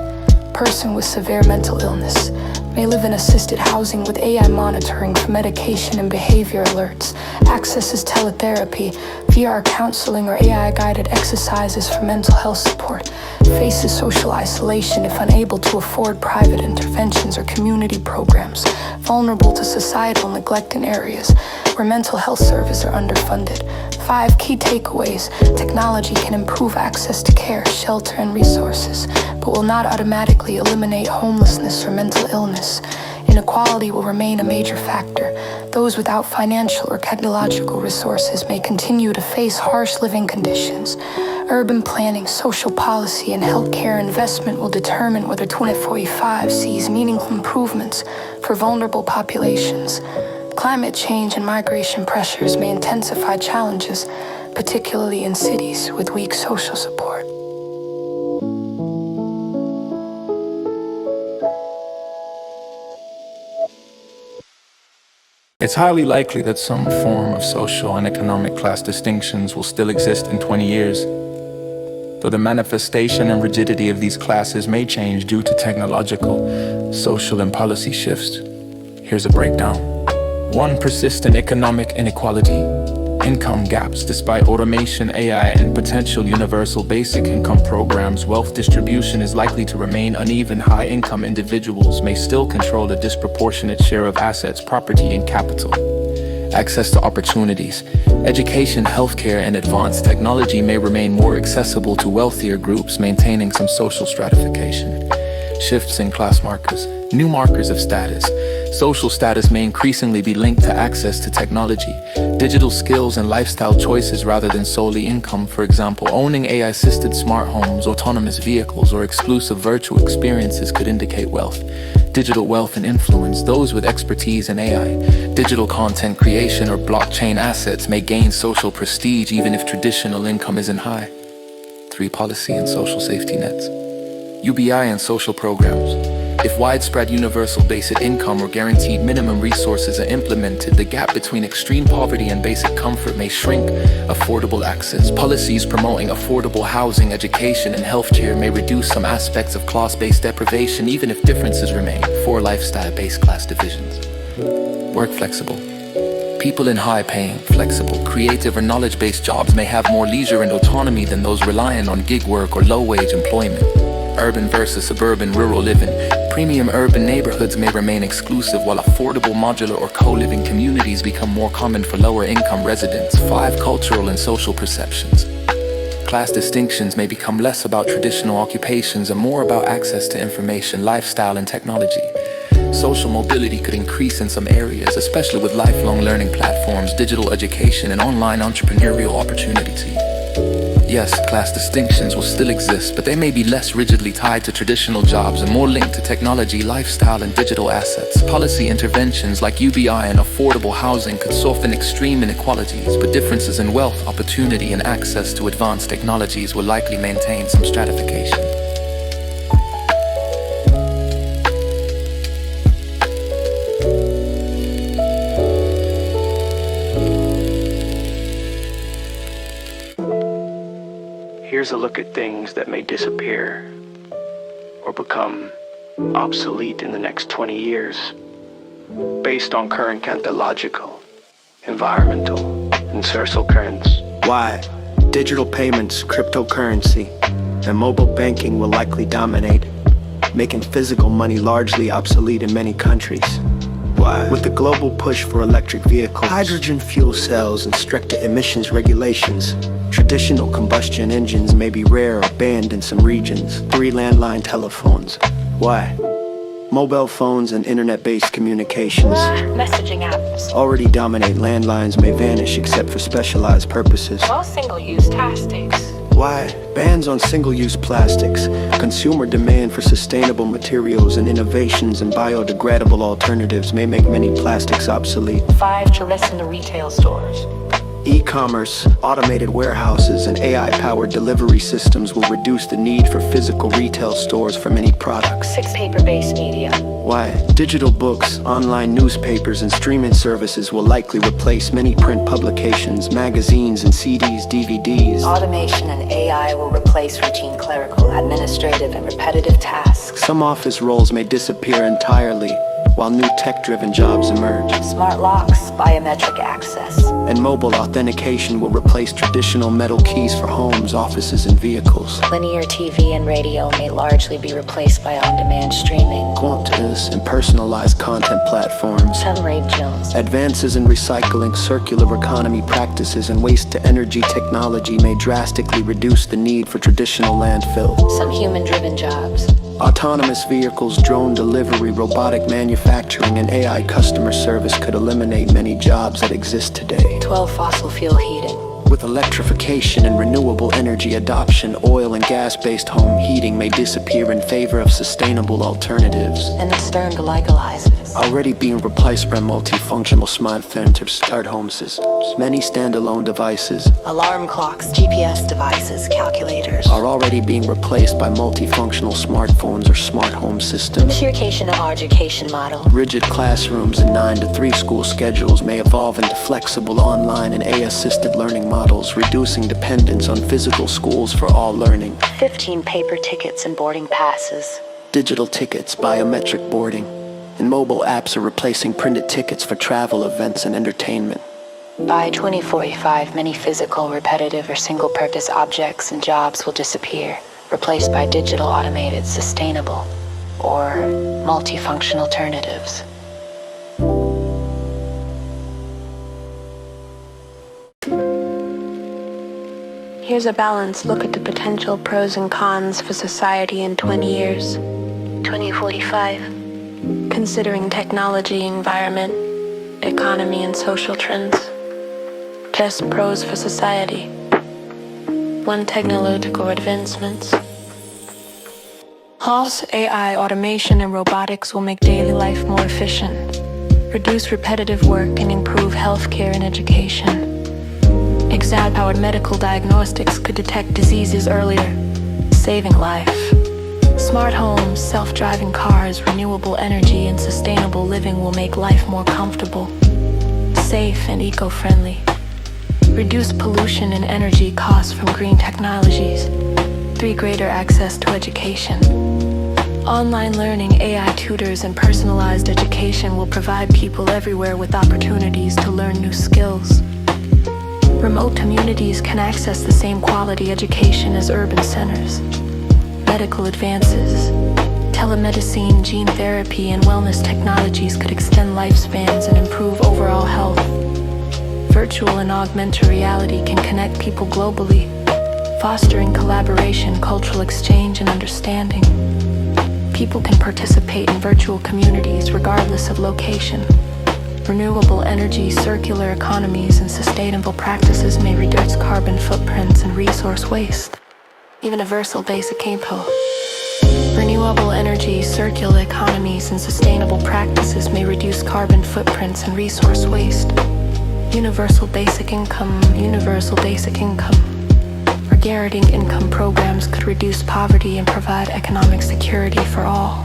Person with severe mental illness may live in assisted housing with AI monitoring for medication and behavior alerts, accesses teletherapy, VR counseling, or AI-guided exercises for mental health support, faces social isolation if unable to afford private interventions or community programs, vulnerable to societal neglect in areas where mental health services are underfunded. 5 key takeaways. Technology can improve access to care, shelter, and resources, but will not automatically eliminate homelessness or mental illness. Inequality will remain a major factor. Those without financial or technological resources may continue to face harsh living conditions. Urban planning, social policy, and healthcare investment will determine whether 2045 sees meaningful improvements for vulnerable populations. Climate change and migration pressures may intensify challenges, particularly in cities with weak social support. It's highly likely that some form of social and economic class distinctions will still exist in 20 years, though the manifestation and rigidity of these classes may change due to technological, social, and policy shifts. Here's a breakdown. 1. Persistent economic inequality. Income gaps. Despite automation, AI, and potential universal basic income programs, wealth distribution is likely to remain uneven. High-income individuals may still control a disproportionate share of assets, property, and capital. Access to opportunities. Education, healthcare, and advanced technology may remain more accessible to wealthier groups, maintaining some social stratification. Shifts in class markers. New markers of status. Social status may increasingly be linked to access to technology, digital skills, and lifestyle choices rather than solely income. For example, owning AI-assisted smart homes, autonomous vehicles, or exclusive virtual experiences could indicate wealth. Digital wealth and influence. Those with expertise in AI, digital content creation, or blockchain assets may gain social prestige even if traditional income isn't high. 3. Policy and social safety nets. UBI and social programs. If widespread universal basic income or guaranteed minimum resources are implemented, the gap between extreme poverty and basic comfort may shrink. Affordable access. Policies promoting affordable housing, education, and healthcare may reduce some aspects of class-based deprivation, even if differences remain. 4. Lifestyle-based class divisions. Work flexible. People in high-paying, flexible, creative, or knowledge-based jobs may have more leisure and autonomy than those relying on gig work or low-wage employment. Urban versus suburban rural living. Premium urban neighborhoods may remain exclusive, while affordable modular or co-living communities become more common for lower-income residents. 5. Cultural and social perceptions. Class distinctions may become less about traditional occupations and more about access to information, lifestyle, and technology. Social mobility could increase in some areas, especially with lifelong learning platforms, digital education, and online entrepreneurial opportunities. Yes, class distinctions will still exist, but they may be less rigidly tied to traditional jobs and more linked to technology, lifestyle, and digital assets. Policy interventions like UBI and affordable housing could soften extreme inequalities, but differences in wealth, opportunity, and access to advanced technologies will likely maintain some stratification. Here's a look at things that may disappear or become obsolete in the next 20 years based on current ontological, environmental, and social currents. Why? Digital payments, cryptocurrency, and mobile banking will likely dominate, making physical money largely obsolete in many countries. Why? With the global push for electric vehicles, hydrogen fuel cells, and stricter emissions regulations, traditional combustion engines may be rare or banned in some regions. 3 landline telephones. Why? Mobile phones and internet-based communications Messaging apps. already dominate. Landlines may vanish except for specialized purposes. All single-use plastics. Why? Bans on single-use plastics, consumer demand for sustainable materials, and innovations in biodegradable alternatives may make many plastics obsolete. 5 to listen to retail stores. E-commerce, automated warehouses, and AI-powered delivery systems will reduce the need for physical retail stores for many products. 6 paper-based media. Why? Digital books, online newspapers, and streaming services will likely replace many print publications, magazines, and CDs, DVDs. Automation and AI will replace routine clerical, administrative, and repetitive tasks. Some office roles may disappear entirely, while new tech-driven jobs emerge. Smart locks, biometric access. And mobile authentication will replace traditional metal keys for homes, offices, and vehicles. Linear TV and radio may largely be replaced by on-demand streaming. Quantas and personalized content platforms. Jones. Advances in recycling, circular economy practices, and waste-to-energy technology may drastically reduce the need for traditional landfill. Some human-driven jobs. Autonomous vehicles, drone delivery, robotic manufacturing, and AI customer service could eliminate many jobs that exist today. 12 fossil fuel heating. With electrification and renewable energy adoption, oil and gas-based home heating may disappear in favor of sustainable alternatives. And Stern glycolizers. Already being replaced by multifunctional smart home systems. Many standalone devices Alarm clocks, GPS devices, calculators. are already being replaced by multifunctional smartphones or smart home systems. Communication of our education model. Rigid classrooms and 9-to-3 school schedules may evolve into flexible online and AI-assisted learning models, reducing dependence on physical schools for all learning. 15 paper tickets and boarding passes. Digital tickets, biometric boarding, and mobile apps are replacing printed tickets for travel, events, and entertainment. By 2045, many physical, repetitive, or single-purpose objects and jobs will disappear, replaced by digital, automated, sustainable, or multifunctional alternatives. Here's a balanced look at the potential pros and cons for society in 20 years. 2045. Considering technology, environment, economy, and social trends. Best pros for society. 1. Technological advancements. AI, automation, and robotics will make daily life more efficient, reduce repetitive work, and improve healthcare and education. AI-powered medical diagnostics could detect diseases earlier, saving life. Smart homes, self-driving cars, renewable energy, and sustainable living will make life more comfortable, safe, and eco-friendly. Reduce pollution and energy costs from green technologies. 3. Greater access to education. Online learning, AI tutors, and personalized education will provide people everywhere with opportunities to learn new skills. Remote communities can access the same quality education as urban centers. Medical advances. Telemedicine, gene therapy, and wellness technologies could extend lifespans and improve overall health. Virtual and augmented reality can connect people globally, fostering collaboration, cultural exchange, and understanding. People can participate in virtual communities regardless of location. Renewable energy, circular economies, and sustainable practices may reduce carbon footprints and resource waste. Universal basic income. Renewable energy, circular economies, and sustainable practices may reduce carbon footprints and resource waste. Universal basic income. Or guaranteed income programs could reduce poverty and provide economic security for all.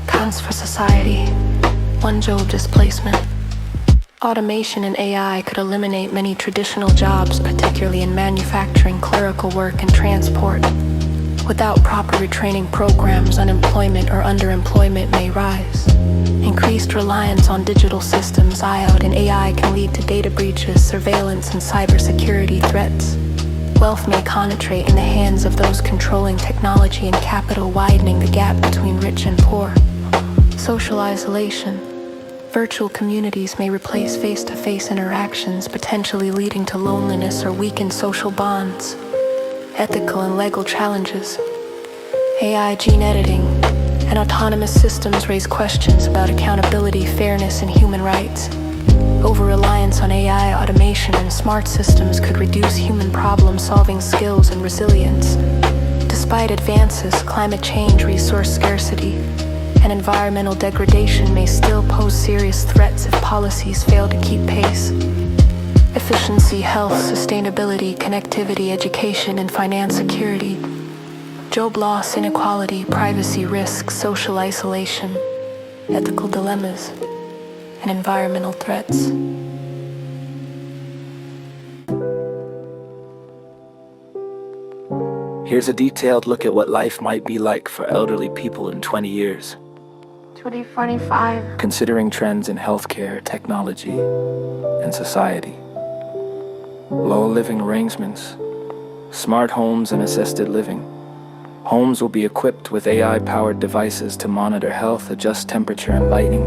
Cons for society. 1. Job displacement. Automation and AI could eliminate many traditional jobs, particularly in manufacturing, clerical work, and transport. Without proper retraining programs, unemployment or underemployment may rise. Increased reliance on digital systems, IoT, and AI can lead to data breaches, surveillance, and cybersecurity threats. Wealth may concentrate in the hands of those controlling technology and capital, widening the gap between rich and poor. Social isolation. Virtual communities may replace face-to-face interactions, potentially leading to loneliness or weakened social bonds. Ethical and legal challenges. AI gene editing and autonomous systems raise questions about accountability, fairness, and human rights. Over-reliance on AI automation and smart systems could reduce human problem-solving skills and resilience. Despite advances, climate change, resource scarcity, and environmental degradation may still pose serious threats if policies fail to keep pace. Efficiency, health, sustainability, connectivity, education, and finance security. Job loss, inequality, privacy risks, social isolation, ethical dilemmas, and environmental threats. Here's a detailed look at what life might be like for elderly people in 20 years. 2045. Considering trends in healthcare, technology, and society. Low living arrangements, smart homes and assisted living. Homes will be equipped with AI-powered devices to monitor health, adjust temperature and lighting,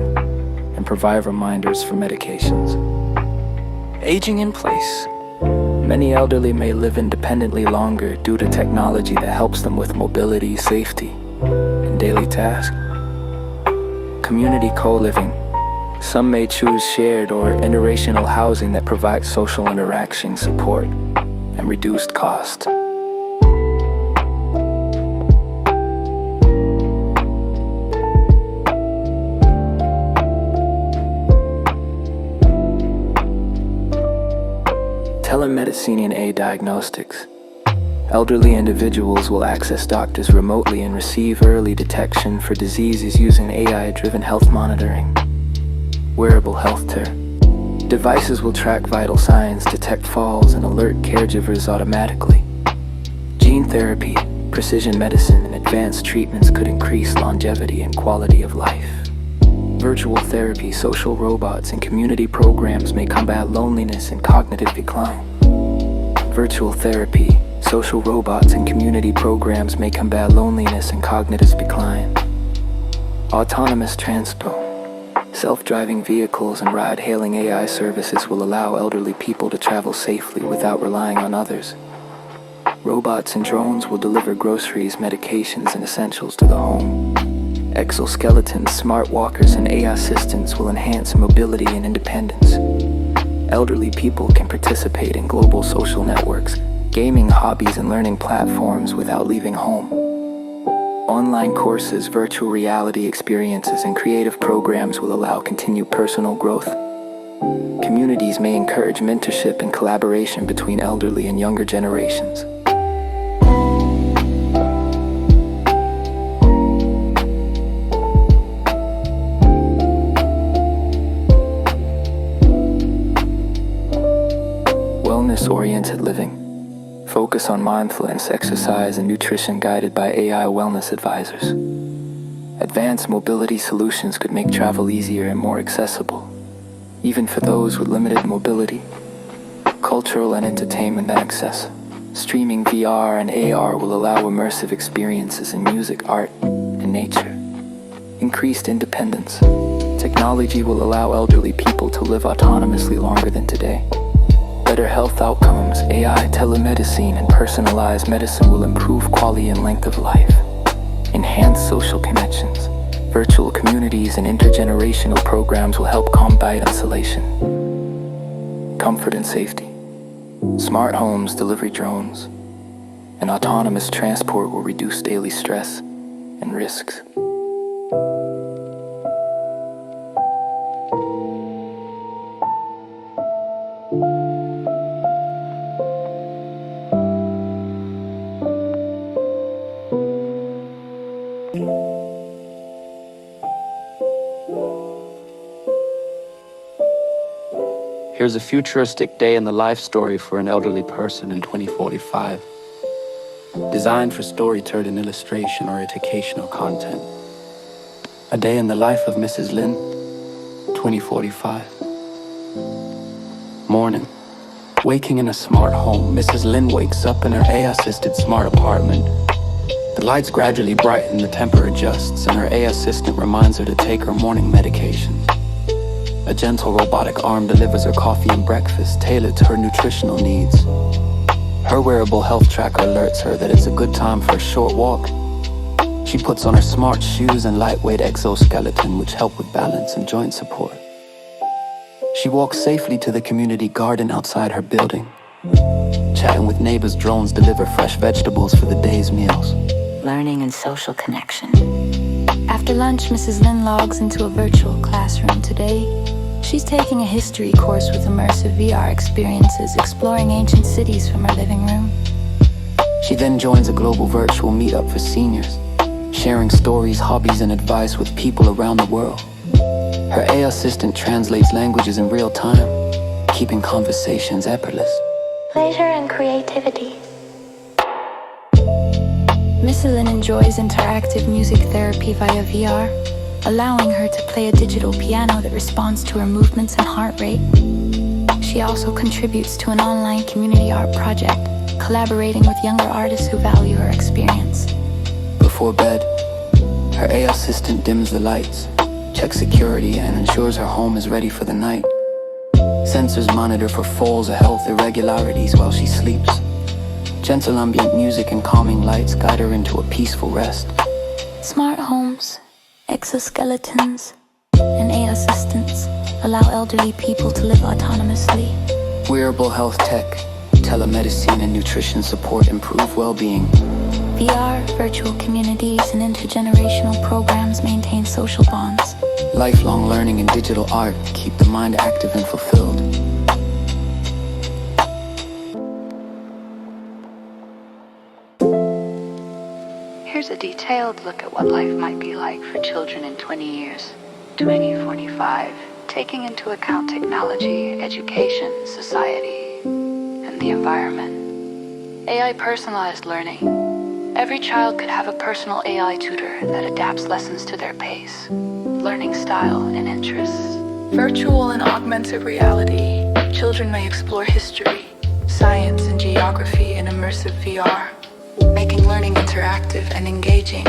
and provide reminders for medications. Aging in place. Many elderly may live independently longer due to technology that helps them with mobility, safety, and daily tasks. Community co-living. Some may choose shared or interracial housing that provides social interaction, support, and reduced cost. Telemedicine and diagnostics. Elderly individuals will access doctors remotely and receive early detection for diseases using AI-driven health monitoring. Wearable healthcare. Devices will track vital signs, detect falls, and alert caregivers automatically. Gene therapy, precision medicine, and advanced treatments could increase longevity and quality of life. Virtual therapy, social robots, and community programs may combat loneliness and cognitive decline. Virtual therapy, social robots, and community programs may combat loneliness and cognitive decline. Autonomous transport. Self-driving vehicles and ride-hailing AI services will allow elderly people to travel safely without relying on others. Robots and drones will deliver groceries, medications, and essentials to the home. Exoskeletons, smart walkers, and AI assistants will enhance mobility and independence. Elderly people can participate in global social networks, gaming hobbies, and learning platforms without leaving home. Online courses, virtual reality experiences, and creative programs will allow continued personal growth. Communities may encourage mentorship and collaboration between elderly and younger generations. Wellness-oriented living. Focus on mindfulness, exercise, and nutrition guided by AI wellness advisors. Advanced mobility solutions could make travel easier and more accessible, even for those with limited mobility. Cultural and entertainment access. Streaming VR and AR will allow immersive experiences in music, art, and nature. Increased independence. Technology will allow elderly people to live autonomously longer than today. Better health outcomes, AI, telemedicine, and personalized medicine will improve quality and length of life. Enhanced social connections. Virtual communities and intergenerational programs will help combat isolation. Comfort and safety. Smart homes, delivery drones, and autonomous transport will reduce daily stress and risks. Here's a futuristic day in the life story for an elderly person in 2045. Designed for storytelling and illustration or educational content. A day in the life of Mrs. Lin, 2045. Morning. Waking in a smart home, Mrs. Lin wakes up in her AI-assisted smart apartment. The lights gradually brighten, the temperature adjusts, and her AI assistant reminds her to take her morning medication. A gentle robotic arm delivers her coffee and breakfast, tailored to her nutritional needs. Her wearable health tracker alerts her that it's a good time for a short walk. She puts on her smart shoes and lightweight exoskeleton, which help with balance and joint support. She walks safely to the community garden outside her building. Chatting with neighbors, drones deliver fresh vegetables for the day's meals. Learning and social connection. After lunch, Mrs. Lin logs into a virtual classroom. Today, she's taking a history course with immersive VR experiences, exploring ancient cities from her living room. She then joins a global virtual meetup for seniors, sharing stories, hobbies, and advice with people around the world. Her AI assistant translates languages in real time, keeping conversations effortless. Pleasure and creativity. Miss Lin enjoys interactive music therapy via VR, allowing her to play a digital piano that responds to her movements and heart rate. She also contributes to an online community art project, collaborating with younger artists who value her experience. Before bed, her AI assistant dims the lights, checks security, and ensures her home is ready for the night. Sensors monitor for falls or health irregularities while she sleeps. Gentle ambient music and calming lights guide her into a peaceful rest. Smart homes, exoskeletons, and AI assistants allow elderly people to live autonomously. Wearable health tech, telemedicine, and nutrition support improve well-being. VR, virtual communities, and intergenerational programs maintain social bonds. Lifelong learning and digital art keep the mind active and fulfilled. Here's a detailed look at what life might be like for children in 20 years, 2045, taking into account technology, education, society, and the environment. AI personalized learning. Every child could have a personal AI tutor that adapts lessons to their pace, learning style, and interests. Virtual and augmented reality. Children may explore history, science, and geography in immersive VR, making learning interactive and engaging.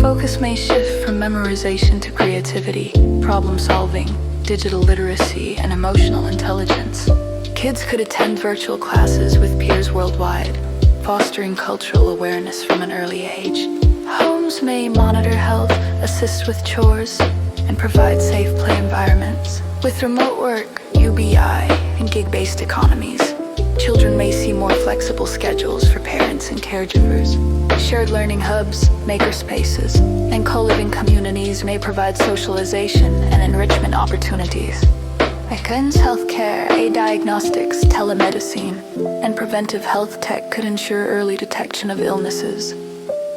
Focus may shift from memorization to creativity, problem solving, digital literacy, and emotional intelligence. Kids could attend virtual classes with peers worldwide, fostering cultural awareness from an early age. Homes may monitor health, assist with chores, and provide safe play environments. With remote work, UBI, and gig-based economies, children may see more flexible schedules for parents and caregivers. Shared learning hubs, makerspaces, and co-living communities may provide socialization and enrichment opportunities. Against healthcare, diagnostics, telemedicine, and preventive health tech could ensure early detection of illnesses.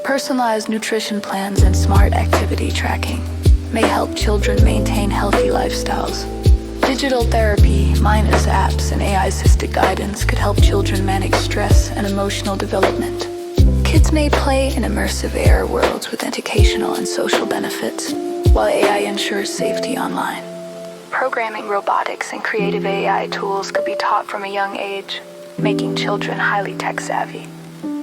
Personalized nutrition plans and smart activity tracking may help children maintain healthy lifestyles. Digital therapy, mindless apps, and AI-assisted guidance could help children manage stress and emotional development. Kids may play in immersive AR worlds with educational and social benefits, while AI ensures safety online. Programming, robotics, and creative AI tools could be taught from a young age, making children highly tech-savvy.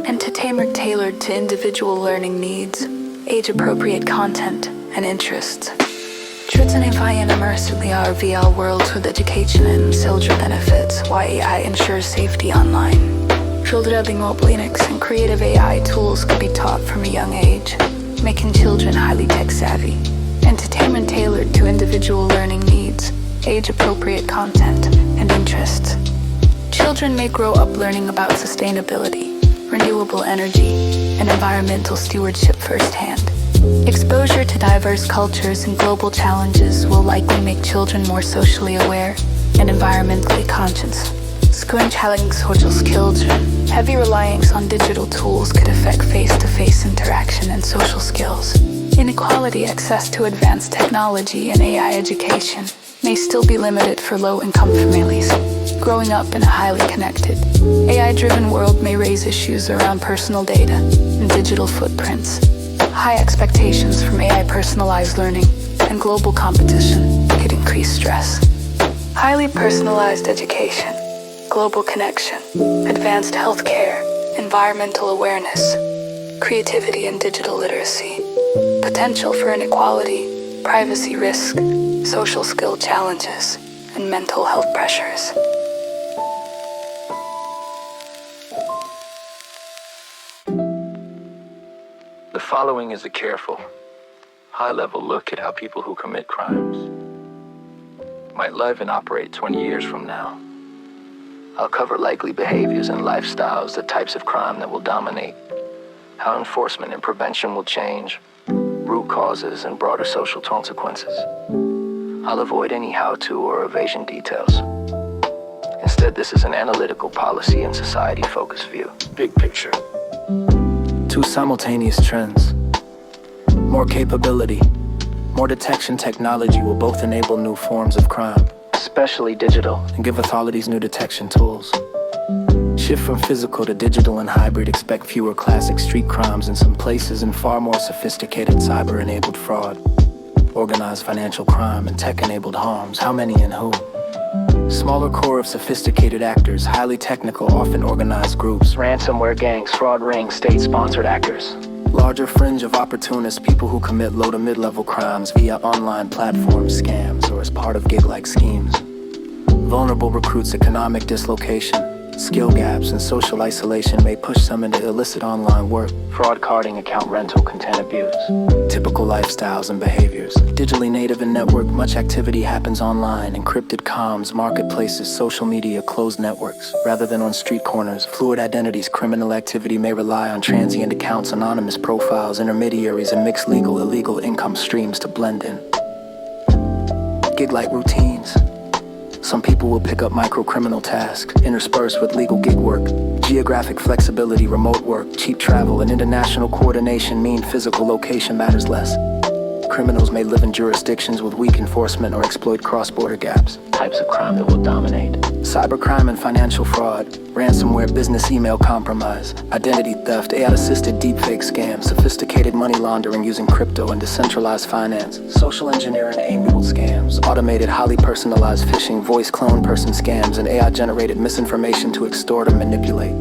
Entertainment tailored to individual learning needs, age-appropriate content, and interests. Children in immersive VR worlds with education and social benefits, while AI ensures safety online. Children mobile Linux and creative AI tools could be taught from a young age, making children highly tech-savvy. Entertainment tailored to individual learning needs, age-appropriate content, and interests. Children may grow up learning about sustainability, renewable energy, and environmental stewardship firsthand. Exposure to diverse cultures and global challenges will likely make children more socially aware and environmentally conscious. Schooling challenging social skills, heavy reliance on digital tools could affect face-to-face interaction and social skills. Inequality access to advanced technology and AI education may still be limited for low-income families. Growing up in a highly connected, AI-driven world may raise issues around personal data and digital footprints. High expectations from AI personalized learning and global competition could increase stress. Highly personalized education, global connection, advanced healthcare, environmental awareness, creativity and digital literacy. Potential for inequality, privacy risk, social skill challenges, and mental health pressures. The following is a careful, high-level look at how people who commit crimes might live and operate 20 years from now. I'll cover likely behaviors and lifestyles, the types of crime that will dominate, how enforcement and prevention will change, root causes, and broader social consequences. I'll avoid any how-to or evasion details. Instead, this is an analytical, policy, and society-focused view. Big picture. Two simultaneous trends. More capability, more detection technology will both enable new forms of crime, especially digital, and give authorities new detection tools. Shift from physical to digital and hybrid, expect fewer classic street crimes in some places and far more sophisticated cyber-enabled fraud, organized financial crime, and tech-enabled harms. How many and who? Smaller core of sophisticated actors, highly technical, often organized groups, ransomware gangs, fraud rings, state-sponsored actors. Larger fringe of opportunists, people who commit low to mid-level crimes via online platform scams or as part of gig-like schemes. Vulnerable recruits, economic dislocation, skill gaps, and social isolation may push some into illicit online work, fraud carding, account rental, content abuse. Typical lifestyles and behaviors. Digitally native and networked, much activity happens online, encrypted comms, marketplaces, social media, closed networks. Rather than on street corners, fluid identities, criminal activity may rely on transient accounts, anonymous profiles, intermediaries, and mixed legal, illegal income streams to blend in. Gig-like routines. Some people will pick up micro-criminal tasks, interspersed with legal gig work. Geographic flexibility, remote work, cheap travel, and international coordination mean physical location matters less. Criminals may live in jurisdictions with weak enforcement or exploit cross-border gaps. Types of crime that will dominate. Cybercrime and financial fraud, ransomware, business email compromise, identity theft, AI-assisted deepfake scams, sophisticated money laundering using crypto and decentralized finance, social engineering enabled scams, automated, highly personalized phishing, voice clone person scams, and AI-generated misinformation to extort or manipulate.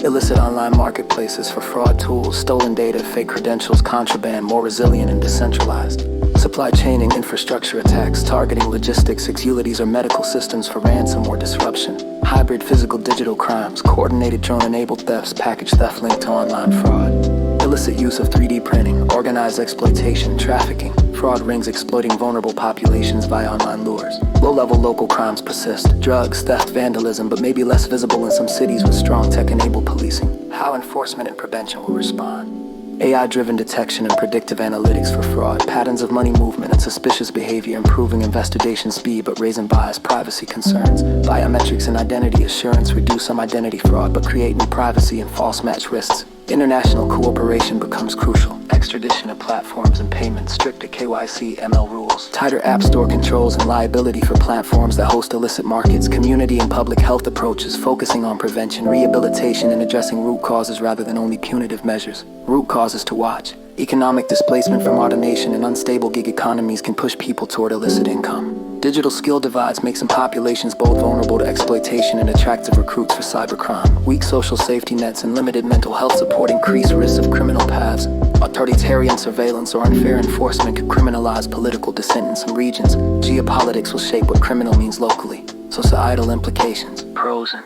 Illicit online marketplaces for fraud tools, stolen data, fake credentials, contraband, more resilient and decentralized. Supply chaining, infrastructure attacks, targeting logistics, utilities, or medical systems for ransom or disruption. Hybrid physical digital crimes, coordinated drone-enabled thefts, package theft linked to online fraud. Illicit use of 3D printing, organized exploitation, trafficking, fraud rings exploiting vulnerable populations via online lures. Low-level local crimes persist, drugs, theft, vandalism, but may be less visible in some cities with strong tech-enabled policing. How enforcement and prevention will respond. AI-driven detection and predictive analytics for fraud, patterns of money movement and suspicious behavior, improving investigation speed but raising bias, privacy concerns. Biometrics and identity assurance reduce some identity fraud but create new privacy and false match risks. International cooperation becomes crucial. Extradition of platforms and payments, stricter KYC, ML rules. Tighter app store controls and liability for platforms that host illicit markets. Community and public health approaches focusing on prevention, rehabilitation, and addressing root causes rather than only punitive measures. Root causes to watch. Economic displacement from automation and unstable gig economies can push people toward illicit income. Digital skill divides make some populations both vulnerable to exploitation and attractive recruits for cybercrime. Weak social safety nets and limited mental health support increase risks of criminal paths. Authoritarian surveillance or unfair enforcement could criminalize political dissent in some regions. Geopolitics will shape what criminal means locally. Societal implications, pros and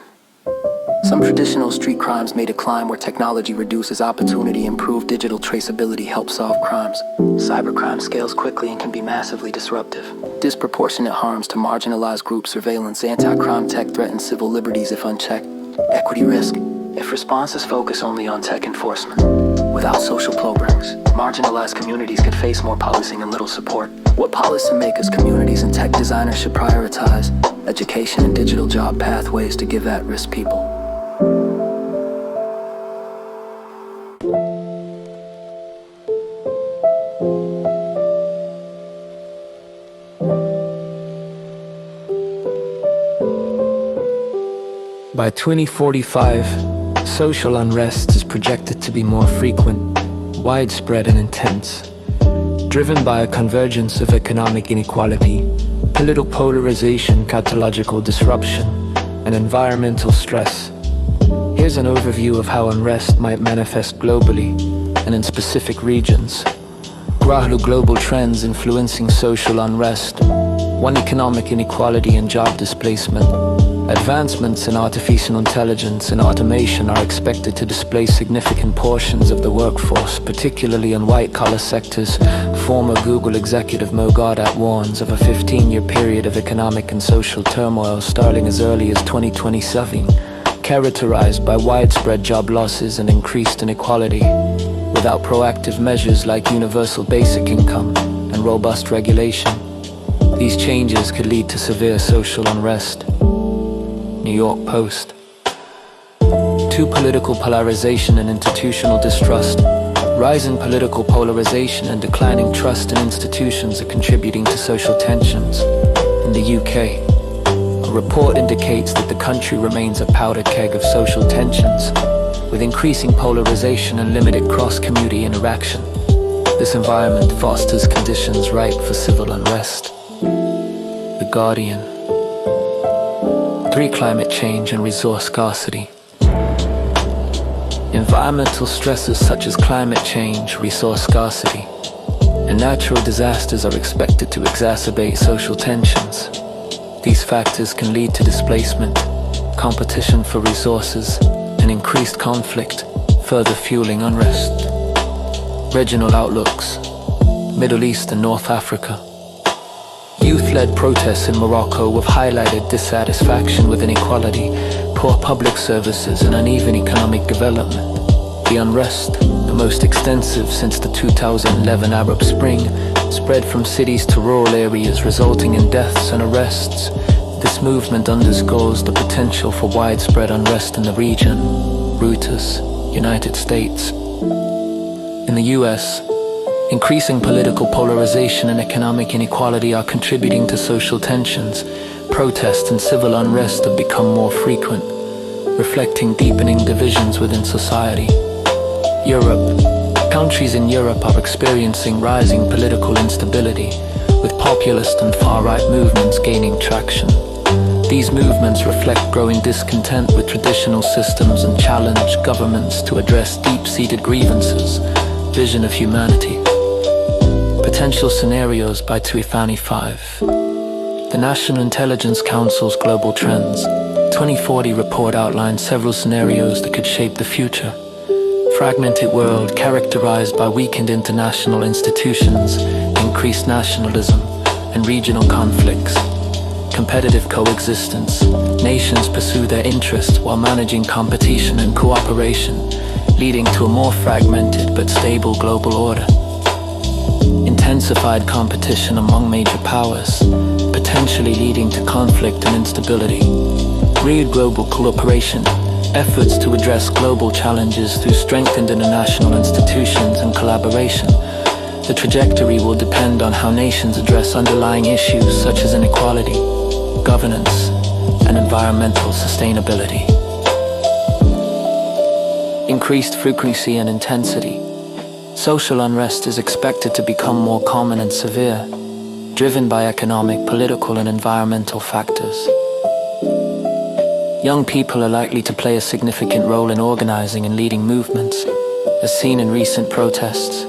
some traditional street crimes may decline where technology reduces opportunity, improved digital traceability helps solve crimes. Cybercrime scales quickly and can be massively disruptive. Disproportionate harms to marginalized groups, surveillance, anti-crime tech threatens civil liberties if unchecked. Equity risk, if responses focus only on tech enforcement. Without social programs, marginalized communities could face more policing and little support. What policymakers, communities, and tech designers should prioritize? Education and digital job pathways to give at-risk people. By 2045, social unrest is projected to be more frequent, widespread and intense, driven by a convergence of economic inequality, political polarization, catalogical disruption, and environmental stress. Here's an overview of how unrest might manifest globally and in specific regions. Global trends influencing social unrest. One, economic inequality and job displacement. Advancements in artificial intelligence and automation are expected to displace significant portions of the workforce, particularly in white-collar sectors. Former Google executive Mo Gaudat warns of a 15-year period of economic and social turmoil starting as early as 2027, characterized by widespread job losses and increased inequality. Without proactive measures like universal basic income and robust regulation, these changes could lead to severe social unrest. New York Post. 2, political polarization and institutional distrust. Rising political polarization and declining trust in institutions are contributing to social tensions. In the UK, a report indicates that the country remains a powder keg of social tensions, with increasing polarization and limited cross-community interaction. This environment fosters conditions ripe for civil unrest. The Guardian. 3, climate change and resource scarcity. Environmental stresses such as climate change, resource scarcity, and natural disasters are expected to exacerbate social tensions. These factors can lead to displacement, competition for resources, and increased conflict, further fueling unrest. Regional outlooks. Middle East and North Africa. Youth-led protests in Morocco have highlighted dissatisfaction with inequality, poor public services, and uneven economic development. The unrest, the most extensive since the 2011 Arab Spring, spread from cities to rural areas, resulting in deaths and arrests. This movement underscores the potential for widespread unrest in the region. Reuters, United States. In the US, increasing political polarization and economic inequality are contributing to social tensions. Protests and civil unrest have become more frequent, reflecting deepening divisions within society. Europe. Countries in Europe are experiencing rising political instability, with populist and far-right movements gaining traction. These movements reflect growing discontent with traditional systems and challenge governments to address deep-seated grievances. Vision of humanity. Potential scenarios by Tuifani 5. The National Intelligence Council's Global Trends 2040 report outlines several scenarios that could shape the future. Fragmented world characterized by weakened international institutions, increased nationalism, and regional conflicts. Competitive coexistence. Nations pursue their interests while managing competition and cooperation, leading to a more fragmented but stable global order. Intensified competition among major powers, potentially leading to conflict and instability. Real global cooperation. Efforts to address global challenges through strengthened international institutions and collaboration. The trajectory will depend on how nations address underlying issues such as inequality, governance, and environmental sustainability. Increased frequency and intensity. Social unrest is expected to become more common and severe, driven by economic, political, and environmental factors. Young people are likely to play a significant role in organizing and leading movements, as seen in recent protests.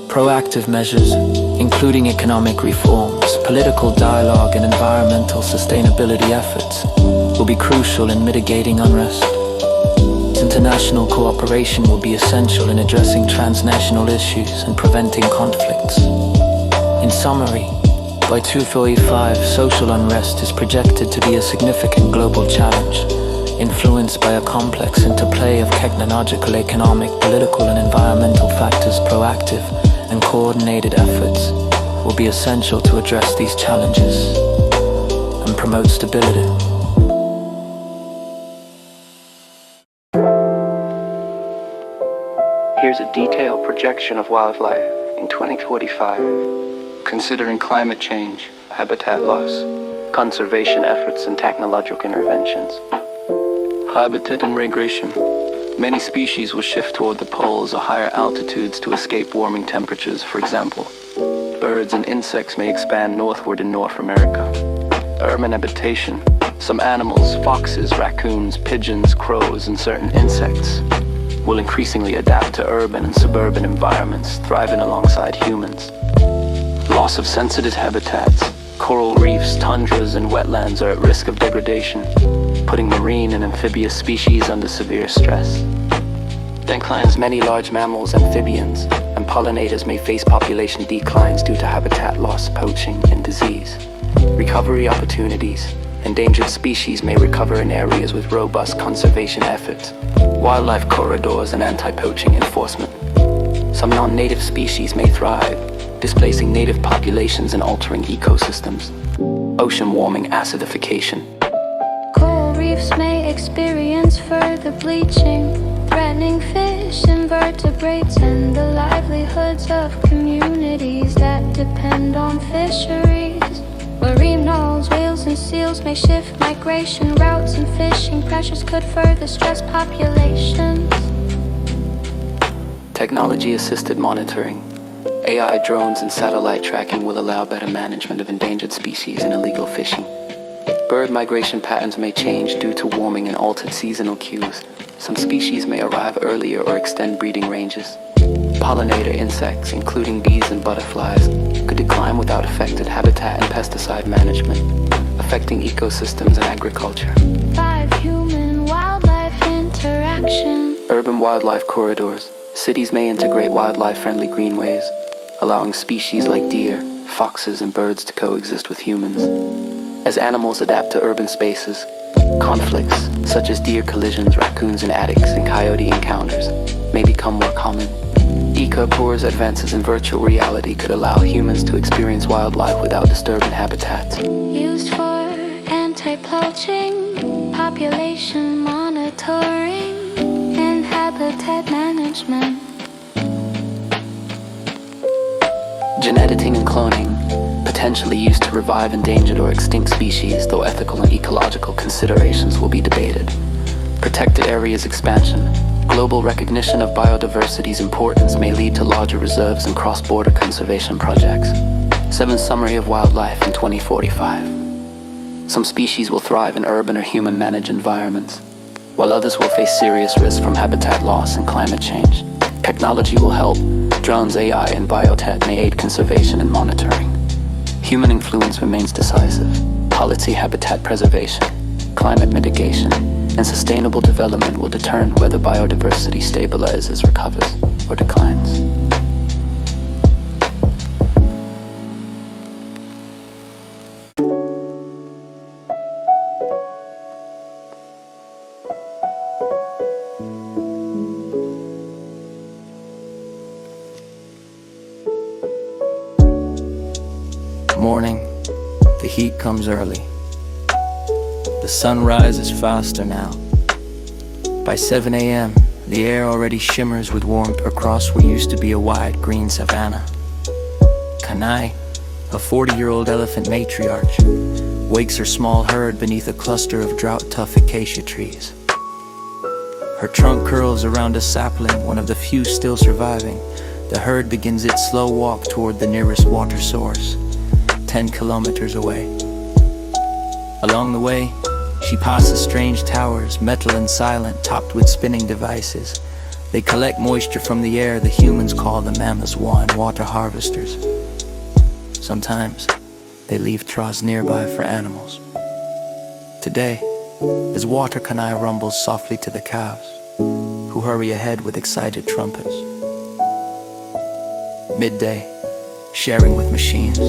Proactive measures, including economic reforms, political dialogue, and environmental sustainability efforts, will be crucial in mitigating unrest. International cooperation will be essential in addressing transnational issues and preventing conflicts. In summary, by 2045, social unrest is projected to be a significant global challenge, influenced by a complex interplay of technological, economic, political, and environmental factors. Proactive and coordinated efforts will be essential to address these challenges and promote stability. Here's a detailed projection of wildlife in 2045. Considering climate change, habitat loss, conservation efforts, and technological interventions. Habitat and migration. Many species will shift toward the poles or higher altitudes to escape warming temperatures. For example, birds and insects may expand northward in North America. Urban habitation. Some animals, foxes, raccoons, pigeons, crows, and certain insects will increasingly adapt to urban and suburban environments, thriving alongside humans. Loss of sensitive habitats. Coral reefs, tundras, and wetlands are at risk of degradation, putting marine and amphibious species under severe stress. Declines many large mammals, amphibians, and pollinators may face population declines due to habitat loss, poaching, and disease. Recovery opportunities. Endangered species may recover in areas with robust conservation efforts, wildlife corridors, and anti-poaching enforcement. Some non-native species may thrive, displacing native populations and altering ecosystems. Ocean warming, acidification. Coral reefs may experience further bleaching, threatening fish, invertebrates, and the livelihoods of communities that depend on fisheries. Marine knolls, whales, and seals may shift migration routes, and fishing pressures could further stress populations. Technology-assisted monitoring. AI drones and satellite tracking will allow better management of endangered species and illegal fishing. Bird migration patterns may change due to warming and altered seasonal cues. Some species may arrive earlier or extend breeding ranges. Pollinator insects, including bees and butterflies, could decline without affected habitat and pesticide management, affecting ecosystems and agriculture. 5 human-wildlife interaction. Urban wildlife corridors. Cities may integrate wildlife-friendly greenways, allowing species like deer, foxes, and birds to coexist with humans. As animals adapt to urban spaces, conflicts, such as deer collisions, raccoons in attics, and coyote encounters, may become more common. Ecopore's advances in virtual reality could allow humans to experience wildlife without disturbing habitats. Used for anti-poaching, population monitoring, and habitat management. Gene editing and cloning, potentially used to revive endangered or extinct species, though ethical and ecological considerations will be debated. Protected areas expansion. Global recognition of biodiversity's importance may lead to larger reserves and cross-border conservation projects. 7th Summary of Wildlife in 2045. Some species will thrive in urban or human-managed environments, while others will face serious risks from habitat loss and climate change. Technology will help. Drones, AI, and biotech may aid conservation and monitoring. Human influence remains decisive. Policy, habitat preservation, climate mitigation, and sustainable development will determine whether biodiversity stabilizes, recovers, or declines. Morning, the heat comes early. The sun rises faster now. By 7 a.m., the air already shimmers with warmth across what used to be a wide green savanna. Kanai, a 40-year-old elephant matriarch, wakes her small herd beneath a cluster of drought-tough acacia trees. Her trunk curls around a sapling, one of the few still surviving. The herd begins its slow walk toward the nearest water source, 10 kilometers away. Along the way, she passes strange towers, metal and silent, topped with spinning devices. They collect moisture from the air. The humans call the mammoths water harvesters. Sometimes, they leave troughs nearby for animals. Today, as water kanai rumbles softly to the calves, who hurry ahead with excited trumpets. Midday, sharing with machines.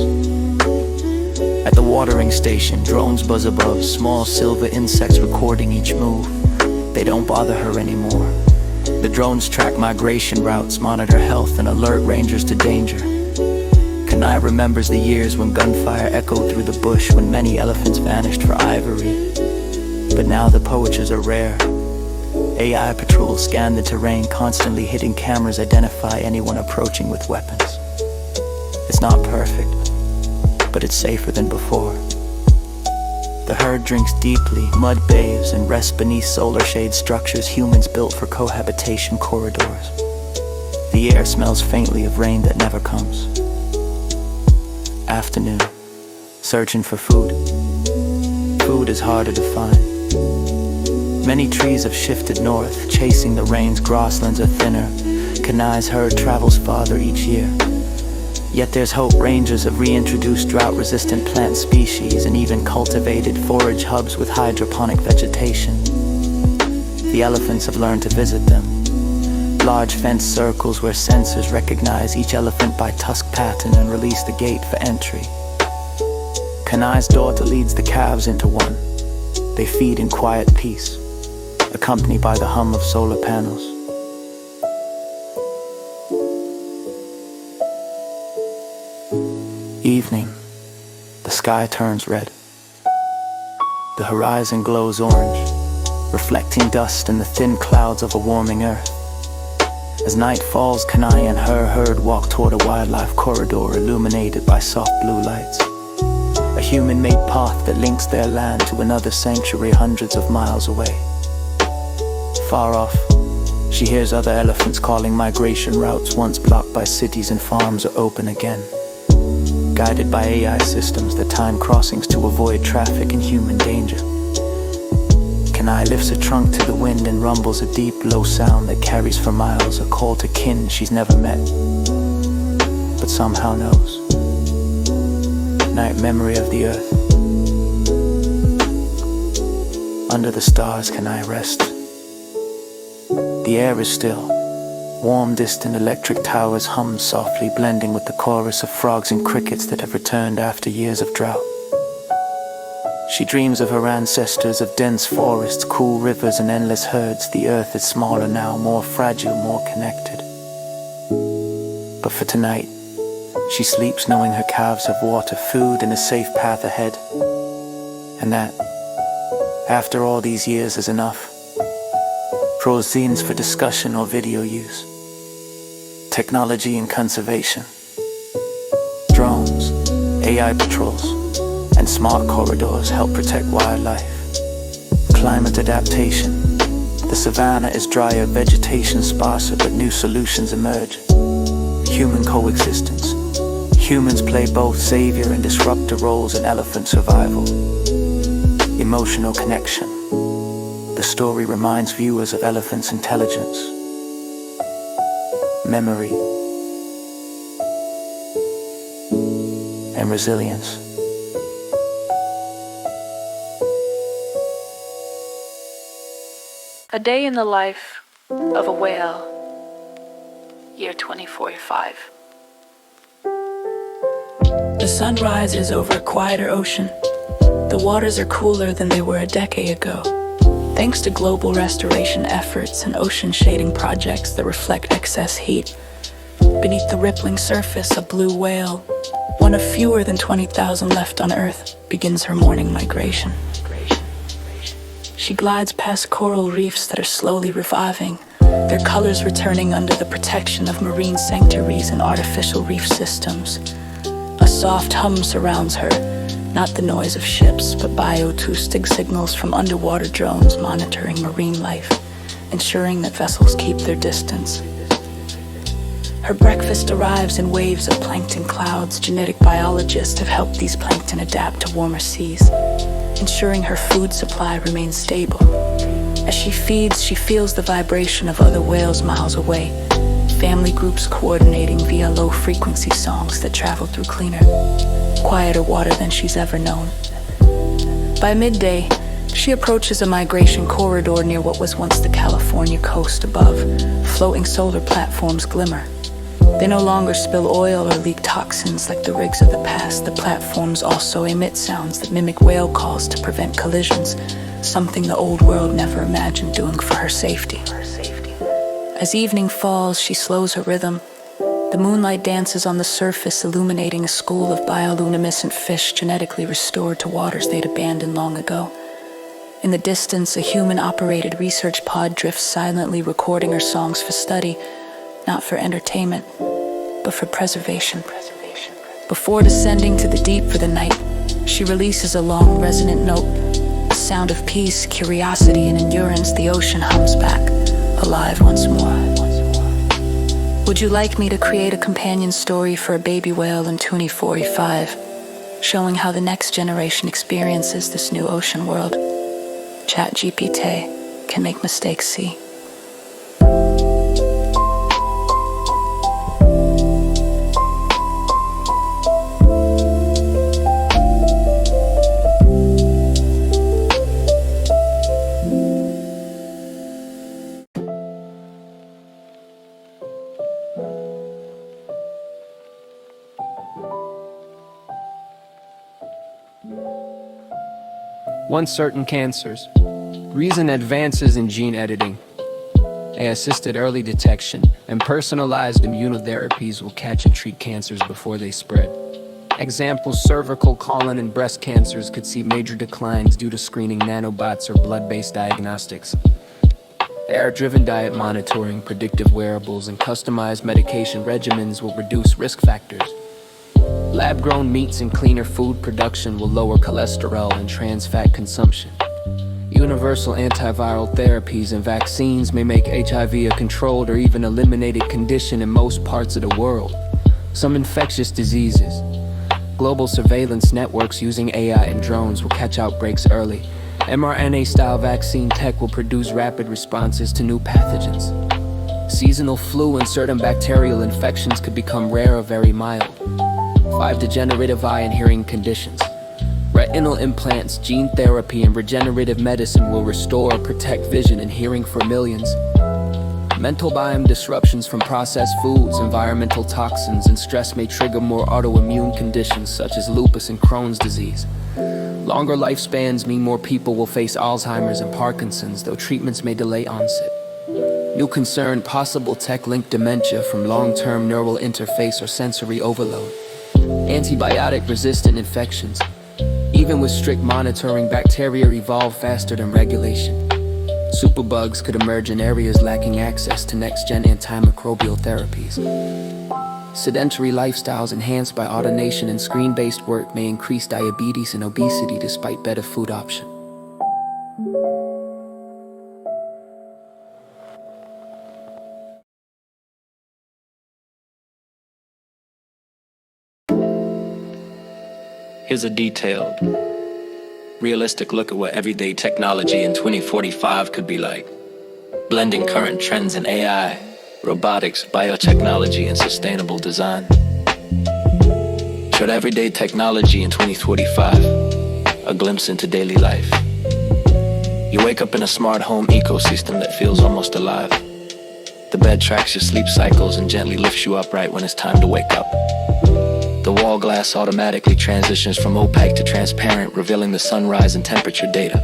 At the watering station, drones buzz above, small silver insects recording each move. They don't bother her anymore. The drones track migration routes, monitor health, and alert rangers to danger. Kanai remembers the years when gunfire echoed through the bush, when many elephants vanished for ivory. But now the poachers are rare. AI patrols scan the terrain, constantly hitting cameras, identify anyone approaching with weapons. It's not perfect, but it's safer than before. The herd drinks deeply, mud bathes, and rests beneath solar shade structures humans built for cohabitation corridors. The air smells faintly of rain that never comes. Afternoon, searching for food. Food is harder to find. Many trees have shifted north, chasing the rains. Grasslands are thinner. Kanai's herd travels farther each year. Yet there's hope. Rangers have reintroduced drought-resistant plant species and even cultivated forage hubs with hydroponic vegetation. The elephants have learned to visit them. Large fenced circles where sensors recognize each elephant by tusk pattern and release the gate for entry. Kanai's daughter leads the calves into one. They feed in quiet peace, accompanied by the hum of solar panels. Evening, the sky turns red. The horizon glows orange, reflecting dust and the thin clouds of a warming earth. As night falls, Kanai and her herd walk toward a wildlife corridor illuminated by soft blue lights. A human-made path that links their land to another sanctuary hundreds of miles away. Far off, she hears other elephants calling. Migration routes once blocked by cities and farms are open again. Guided by AI systems that time crossings to avoid traffic and human danger. Kanai lifts her trunk to the wind and rumbles a deep, low sound that carries for miles, a call to kin she's never met, but somehow knows. Night memory of the earth. Under the stars, Kanai rest. The air is still. Warm, distant electric towers hum softly, blending with the chorus of frogs and crickets that have returned after years of drought. She dreams of her ancestors, of dense forests, cool rivers, and endless herds. The earth is smaller now, more fragile, more connected. But for tonight, she sleeps knowing her calves have water, food, and a safe path ahead. And that, after all these years, is enough. Prose scenes for discussion or video use. Technology and conservation. Drones, AI patrols, and smart corridors help protect wildlife. Climate adaptation. The savanna is drier, vegetation sparser, but new solutions emerge. Human coexistence. Humans play both savior and disruptor roles in elephant survival. Emotional connection. The story reminds viewers of elephants' intelligence, memory, and resilience. A day in the life of a whale, year 2045. The sun rises over a quieter ocean. The waters are cooler than they were a decade ago, thanks to global restoration efforts and ocean shading projects that reflect excess heat. Beneath the rippling surface, a blue whale, one of fewer than 20,000 left on Earth, begins her morning migration. She glides past coral reefs that are slowly reviving, their colors returning under the protection of marine sanctuaries and artificial reef systems. A soft hum surrounds her, not the noise of ships, but bioacoustic signals from underwater drones monitoring marine life, ensuring that vessels keep their distance. Her breakfast arrives in waves of plankton clouds. Genetic biologists have helped these plankton adapt to warmer seas, ensuring her food supply remains stable. As she feeds, she feels the vibration of other whales miles away, family groups coordinating via low-frequency songs that travel through cleaner, quieter water than she's ever known. By midday, she approaches a migration corridor near what was once the California coast. Above, floating solar platforms glimmer. They no longer spill oil or leak toxins like the rigs of the past. The platforms also emit sounds that mimic whale calls to prevent collisions, something the old world never imagined doing for her safety. As evening falls, she slows her rhythm. The moonlight dances on the surface, illuminating a school of bioluminescent fish genetically restored to waters they'd abandoned long ago. In the distance, a human-operated research pod drifts silently, recording her songs for study, not for entertainment, but for preservation. Before descending to the deep for the night, she releases a long, resonant note, a sound of peace, curiosity, and endurance. The ocean hums back, alive once more. Would you like me to create a companion story for a baby whale in 2045, showing how the next generation experiences this new ocean world? Chat.gpt can make mistakes see. One, certain cancers. Recent advances in gene editing, AI-assisted early detection, and personalized immunotherapies will catch and treat cancers before they spread. Examples: cervical, colon, and breast cancers could see major declines due to screening nanobots or blood-based diagnostics. AI-driven diet monitoring, predictive wearables, and customized medication regimens will reduce risk factors. Lab-grown meats and cleaner food production will lower cholesterol and trans fat consumption. Universal antiviral therapies and vaccines may make HIV a controlled or even eliminated condition in most parts of the world. Some infectious diseases. Global surveillance networks using AI and drones will catch outbreaks early. mRNA-style vaccine tech will produce rapid responses to new pathogens. Seasonal flu and certain bacterial infections could become rare or very mild. 5, degenerative eye and hearing conditions. Retinal implants, gene therapy, and regenerative medicine will restore or protect vision and hearing for millions. Mental biome disruptions from processed foods, environmental toxins, and stress may trigger more autoimmune conditions such as lupus and Crohn's disease. Longer lifespans mean more people will face Alzheimer's and Parkinson's, though treatments may delay onset. New concern: possible tech-linked dementia from long-term neural interface or sensory overload. Antibiotic-resistant infections. Even with strict monitoring, bacteria evolve faster than regulation. Superbugs could emerge in areas lacking access to next-gen antimicrobial therapies. Sedentary lifestyles enhanced by automation and screen-based work may increase diabetes and obesity despite better food options. Here's a detailed, realistic look at what everyday technology in 2045 could be like. Blending current trends in AI, robotics, biotechnology, and sustainable design. Showed everyday technology in 2045, a glimpse into daily life. You wake up in a smart home ecosystem that feels almost alive. The bed tracks your sleep cycles and gently lifts you upright when it's time to wake up. The wall glass automatically transitions from opaque to transparent, revealing the sunrise and temperature data.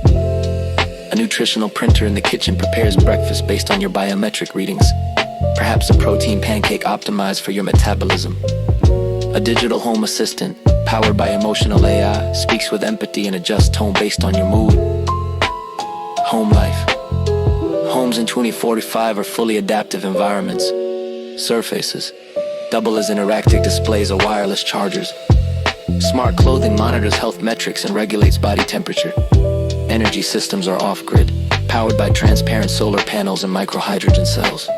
A nutritional printer in the kitchen prepares breakfast based on your biometric readings. Perhaps a protein pancake optimized for your metabolism. A digital home assistant, powered by emotional AI, speaks with empathy and adjusts tone based on your mood. Home life. Homes in 2045 are fully adaptive environments. Surfaces double as interactive displays or wireless chargers. Smart clothing monitors health metrics and regulates body temperature. Energy systems are off-grid, powered by transparent solar panels and microhydrogen cells.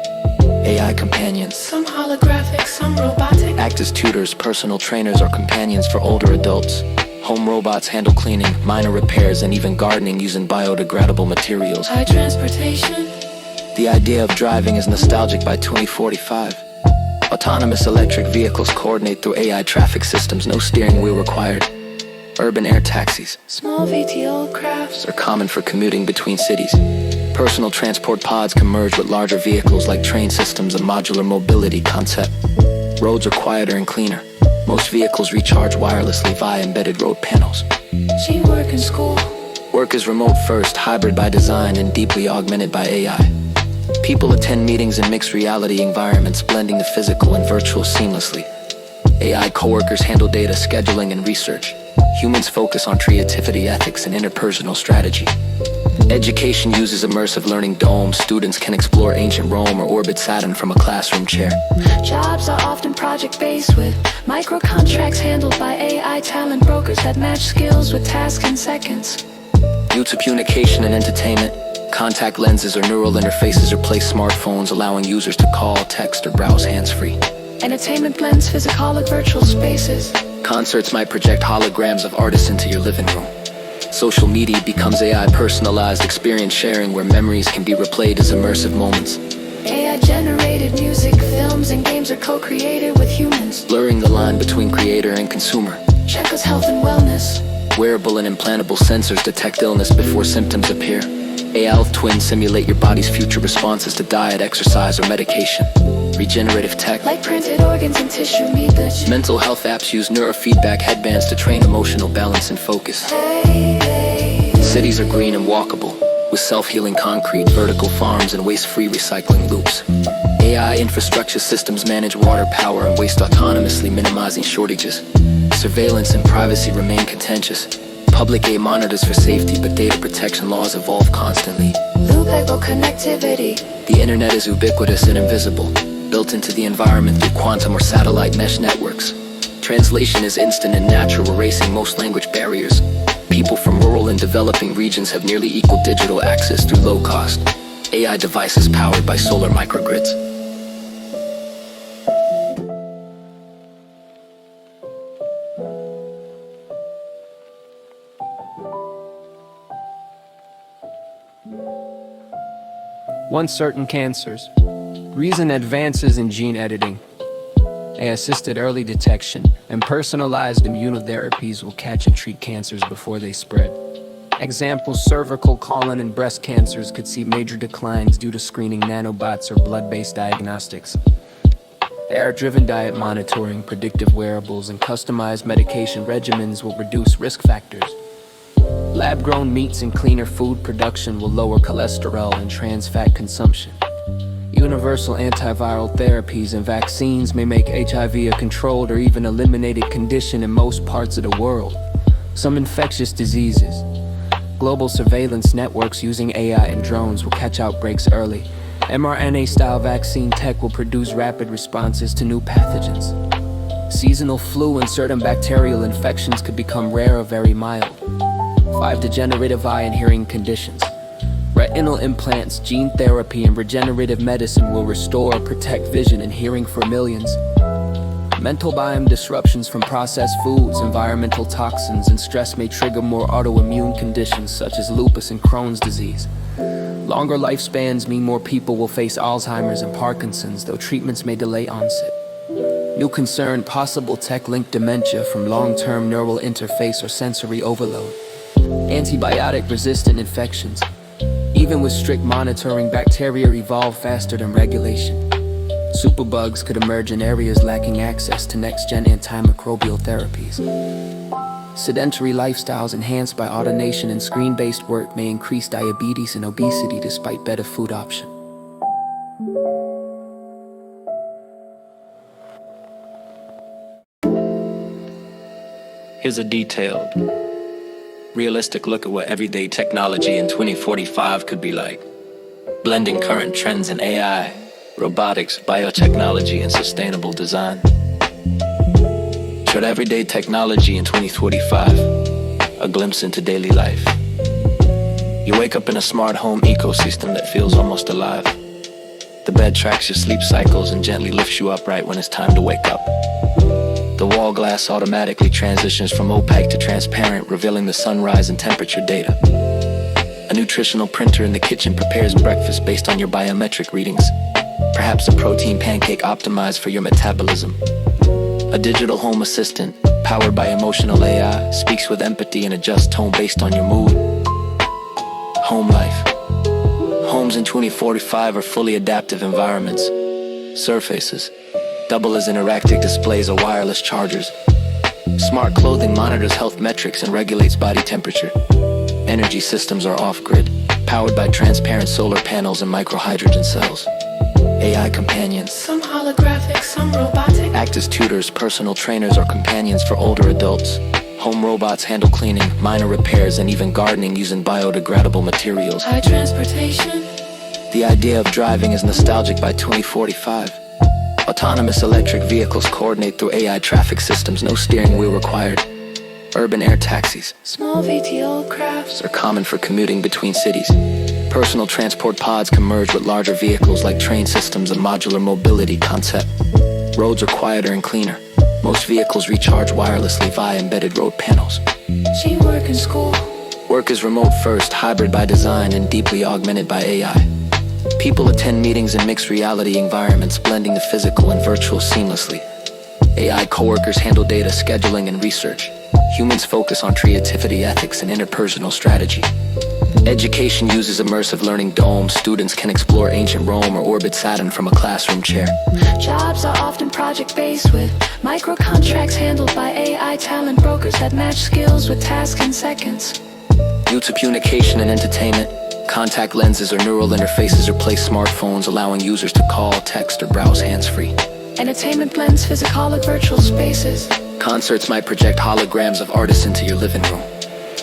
AI companions, Some holographic, some robotic. act as tutors, personal trainers, or companions for older adults. Home robots handle cleaning, minor repairs, and even gardening using biodegradable materials. High transportation. The idea of driving is nostalgic by 2045. Autonomous electric vehicles coordinate through AI traffic systems, no steering wheel required. Urban air taxis Small VTOL crafts. are common for commuting between cities. Personal transport pods can merge with larger vehicles like train systems, a modular mobility concept. Roads are quieter and cleaner. Most vehicles recharge wirelessly via embedded road panels. Teamwork in school. Work is remote first, hybrid by design, and deeply augmented by AI. People attend meetings in mixed reality environments, blending the physical and virtual seamlessly. AI coworkers handle data scheduling and research. Humans focus on creativity, ethics, and interpersonal strategy. Education uses immersive learning domes. Students can explore ancient Rome or orbit Saturn from a classroom chair. Jobs are often project-based with micro-contracts handled by AI talent brokers that match skills with tasks in seconds. Due to communication and entertainment, contact lenses or neural interfaces replace smartphones, allowing users to call, text, or browse hands-free. Entertainment blends physicalic virtual spaces. Concerts might project holograms of artists into your living room. Social media becomes AI personalized experience sharing where memories can be replayed as immersive moments. AI-generated music, films, and games are co-created with humans. Blurring the line between creator and consumer. Check us health and wellness. Wearable and implantable sensors detect illness before symptoms appear. AI health twins simulate your body's future responses to diet, exercise, or medication. Regenerative tech, Like printed organs and tissue meet the mental health apps use neurofeedback headbands to train emotional balance and focus. Cities are green and walkable, with self-healing concrete, vertical farms, and waste-free recycling loops. AI infrastructure systems manage water, power, and waste autonomously, minimizing shortages. Surveillance and privacy remain contentious. Public aid monitors for safety, but data protection laws evolve constantly. Ubiquitous connectivity. The internet is ubiquitous and invisible, built into the environment through quantum or satellite mesh networks. Translation is instant and natural, erasing most language barriers. People from rural and developing regions have nearly equal digital access through low-cost AI devices powered by solar microgrids. One certain cancers. Recent advances in gene editing, AI-assisted early detection, and personalized immunotherapies will catch and treat cancers before they spread. Examples: cervical, colon, and breast cancers could see major declines due to screening nanobots or blood-based diagnostics. AI-driven diet monitoring, predictive wearables, and customized medication regimens will reduce risk factors. Lab-grown meats and cleaner food production will lower cholesterol and trans fat consumption. Universal antiviral therapies and vaccines may make HIV a controlled or even eliminated condition in most parts of the world. Some infectious diseases. Global surveillance networks using AI and drones will catch outbreaks early. mRNA-style vaccine tech will produce rapid responses to new pathogens. Seasonal flu and certain bacterial infections could become rare or very mild. 5 degenerative eye and hearing conditions. Retinal implants, gene therapy, and regenerative medicine will restore or protect vision and hearing for millions. Mental biome disruptions from processed foods, environmental toxins, and stress may trigger more autoimmune conditions such as lupus and Crohn's disease. Longer lifespans mean more people will face Alzheimer's and Parkinson's, though treatments may delay onset. New concern: possible tech-linked dementia from long-term neural interface or sensory overload. Antibiotic-resistant infections. Even with strict monitoring, bacteria evolve faster than regulation. Superbugs could emerge in areas lacking access to next-gen antimicrobial therapies. Sedentary lifestyles enhanced by automation and screen-based work may increase diabetes and obesity despite better food options. Here's a detailed, realistic look at what everyday technology in 2045 could be like. Blending current trends in AI, robotics, biotechnology, and sustainable design. Showed everyday technology in 2045, a glimpse into daily life. You wake up in a smart home ecosystem that feels almost alive. The bed tracks your sleep cycles and gently lifts you up right when it's time to wake up. The wall glass automatically transitions from opaque to transparent, revealing the sunrise and temperature data. A nutritional printer in the kitchen prepares breakfast based on your biometric readings. Perhaps a protein pancake optimized for your metabolism. A digital home assistant, powered by emotional AI, speaks with empathy and adjusts tone based on your mood. Home life. Homes in 2045 are fully adaptive environments. Surfaces double as interactive displays or wireless chargers. Smart clothing monitors health metrics and regulates body temperature. Energy systems are off-grid, powered by transparent solar panels and microhydrogen cells. AI companions, Some holographic, some robotic. act as tutors, personal trainers, or companions for older adults. Home robots handle cleaning, minor repairs, and even gardening using biodegradable materials. High transportation. The idea of driving is nostalgic by 2045. Autonomous electric vehicles coordinate through AI traffic systems, no steering wheel required. Urban air taxis Small VTOL crafts. are common for commuting between cities. Personal transport pods can merge with larger vehicles like train systems, a modular mobility concept. Roads are quieter and cleaner. Most vehicles recharge wirelessly via embedded road panels. She work in school. Work is remote first, hybrid by design, and deeply augmented by AI. People attend meetings in mixed reality environments, blending the physical and virtual seamlessly. AI coworkers handle data scheduling and research. Humans focus on creativity, ethics, and interpersonal strategy. Education uses immersive learning domes. Students can explore ancient Rome or orbit Saturn from a classroom chair. Jobs are often project-based with micro-contracts handled by AI talent brokers that match skills with tasks in seconds. New to communication and entertainment. Contact lenses or neural interfaces replace smartphones, allowing users to call, text, or browse hands-free. Entertainment blends physical with virtual spaces. Concerts might project holograms of artists into your living room.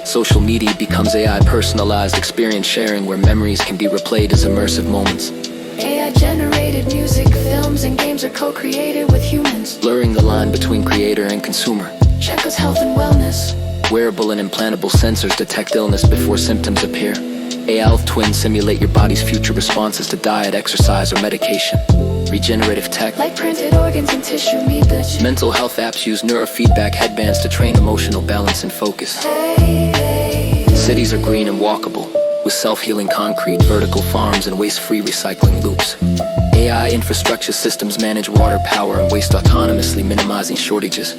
Social media becomes AI personalized experience sharing, where memories can be replayed as immersive moments. AI-generated music, films, and games are co-created with humans, blurring the line between creator and consumer. Checkers health and wellness. Wearable and implantable sensors detect illness before symptoms appear. AI health twins simulate your body's future responses to diet, exercise, or medication. Regenerative tech, like printed organs and tissue research. Mental health apps use neurofeedback headbands to train emotional balance and focus. Cities are green and walkable, with self-healing concrete, vertical farms, and waste-free recycling loops. AI infrastructure systems manage water, power, and waste autonomously, minimizing shortages.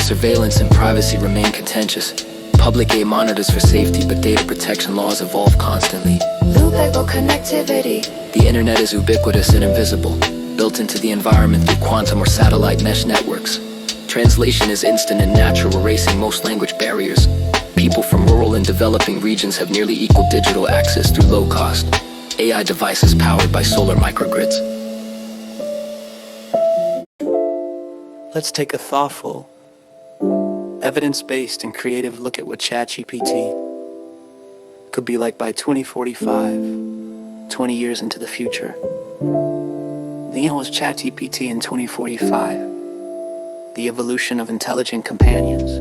Surveillance and privacy remain contentious. Public AI monitors for safety, but data protection laws evolve constantly. Loop-level connectivity. The internet is ubiquitous and invisible, built into the environment through quantum or satellite mesh networks. Translation is instant and natural, erasing most language barriers. People from rural and developing regions have nearly equal digital access through low-cost AI devices powered by solar microgrids. Let's take a thoughtful, evidence-based, and creative look at what Chat.gpt could be like by 2045, 20 years into the future. Leon was Chat.gpt in 2045, the evolution of intelligent companions.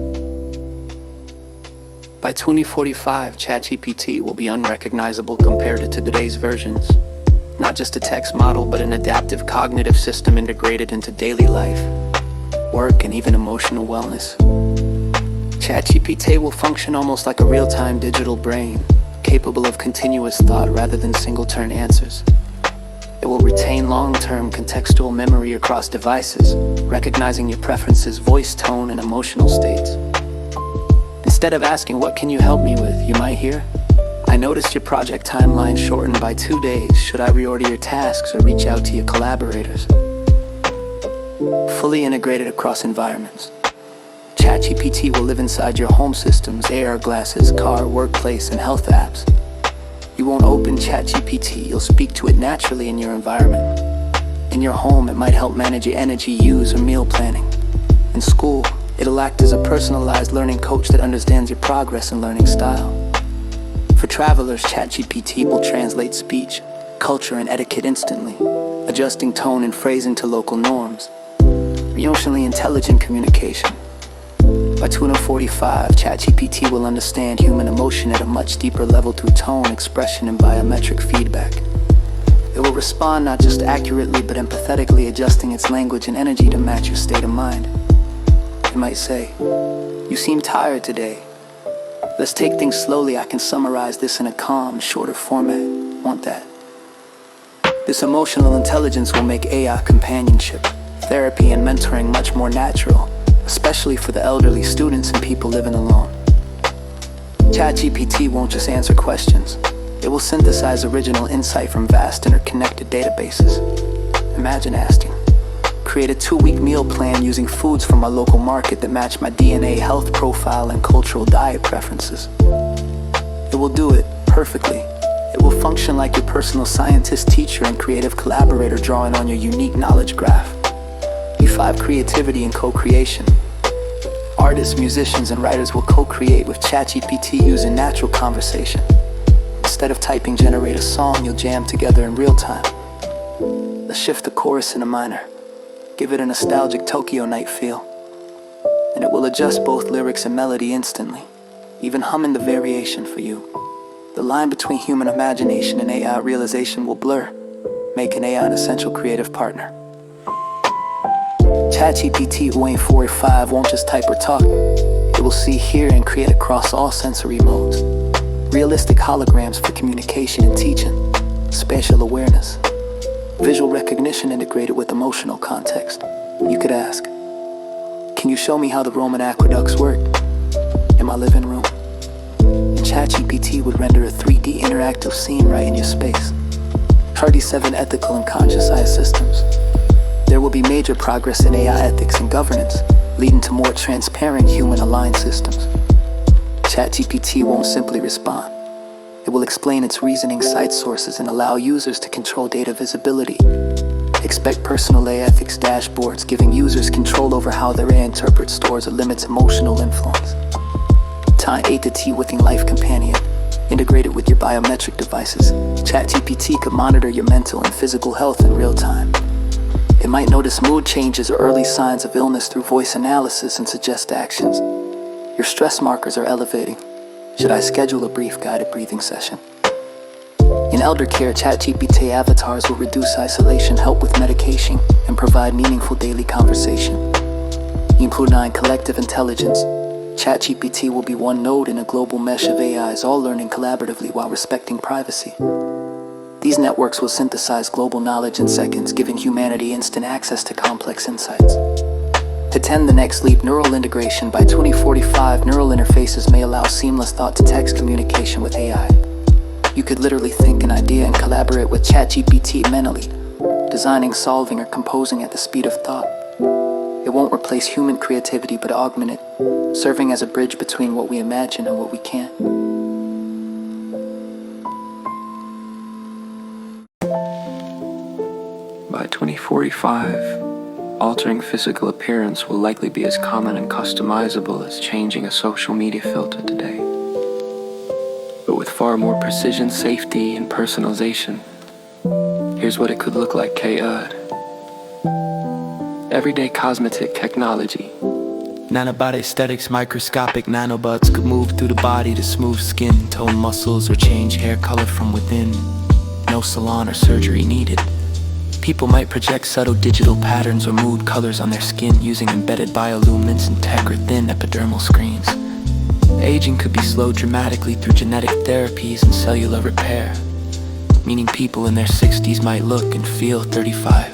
By 2045, Chat.gpt will be unrecognizable compared to today's versions. Not just a text model, but an adaptive cognitive system integrated into daily life, work, and even emotional wellness. Chat.gpt will function almost like a real-time digital brain, capable of continuous thought rather than single-turn answers. It will retain long-term contextual memory across devices, recognizing your preferences, voice tone, and emotional states. Instead of asking, "What can you help me with?" you might hear, "I noticed your project timeline shortened by 2 days. Should I reorder your tasks or reach out to your collaborators?" Fully integrated across environments, Chat.gpt will live inside your home systems, AR glasses, car, workplace, and health apps. You won't open Chat.gpt, you'll speak to it naturally in your environment. In your home, it might help manage your energy use or meal planning. In school, it'll act as a personalized learning coach that understands your progress and learning style. For travelers, Chat.gpt will translate speech, culture, and etiquette instantly, adjusting tone and phrasing to local norms. Emotionally intelligent communication. By 2045, Chat.gpt will understand human emotion at a much deeper level through tone, expression, and biometric feedback. It will respond not just accurately, but empathetically, adjusting its language and energy to match your state of mind. It might say, "You seem tired today. Let's take things slowly. I can summarize this in a calm, shorter format. Want that?" This emotional intelligence will make AI companionship, therapy, and mentoring much more natural, especially for the elderly, students, and people living alone. Chat.gpt won't just answer questions. It will synthesize original insight from vast interconnected databases. Imagine asking, "Create a 2-week meal plan using foods from my local market that match my DNA, health profile, and cultural diet preferences." It will do it perfectly. It will function like your personal scientist, teacher, and creative collaborator, drawing on your unique knowledge graph. E5 creativity and co-creation. Artists, musicians, and writers will co-create with Chat.gpt using natural conversation. Instead of typing "generate a song," you'll jam together in real time. Let's shift the chorus in a minor. Give it a nostalgic Tokyo night feel. And it will adjust both lyrics and melody instantly, even humming the variation for you. The line between human imagination and AI realization will blur, making AI an essential creative partner. Chat.gpt 2045 won't just type or talk. It will see, hear, and create across all sensory modes. Realistic holograms for communication and teaching, spatial awareness, visual recognition integrated with emotional context. You could ask, "Can you show me how the Roman aqueducts work in my living room?" And Chat.gpt would render a 3D interactive scene right in your space. 37 ethical and conscious AI systems. There will be major progress in AI ethics and governance, leading to more transparent, human-aligned systems. Chat.gpt won't simply respond. It will explain its reasoning, cite sources, and allow users to control data visibility. Expect personal AI ethics dashboards, giving users control over how their AI interprets, stores, or limits emotional influence. Time A to T within Life Companion. Integrated with your biometric devices, Chat.gpt could monitor your mental and physical health in real time. It might notice mood changes or early signs of illness through voice analysis and suggest actions. Your stress markers are elevating. Should I schedule a brief guided breathing session? In elder care, Chat.gpt avatars will reduce isolation, help with medication, and provide meaningful daily conversation. Including collective intelligence, Chat.gpt will be one node in a global mesh of AIs, all learning collaboratively while respecting privacy. These networks will synthesize global knowledge in seconds, giving humanity instant access to complex insights. To tend the next leap, neural integration. By 2045, neural interfaces may allow seamless thought-to-text communication with AI. You could literally think an idea and collaborate with Chat.gpt mentally, designing, solving, or composing at the speed of thought. It won't replace human creativity but augment it, serving as a bridge between what we imagine and what we can't. By 2045, altering physical appearance will likely be as common and customizable as changing a social media filter today. But with far more precision, safety, and personalization, here's what it could look like KUD. Everyday cosmetic technology. Nanobot aesthetics, microscopic nanobots could move through the body to smooth skin, tone muscles, or change hair color from within. No salon or surgery needed. People might project subtle digital patterns or mood colors on their skin using embedded bioluminescence and tech or thin epidermal screens. Aging could be slowed dramatically through genetic therapies and cellular repair, meaning people in their 60s might look and feel 35.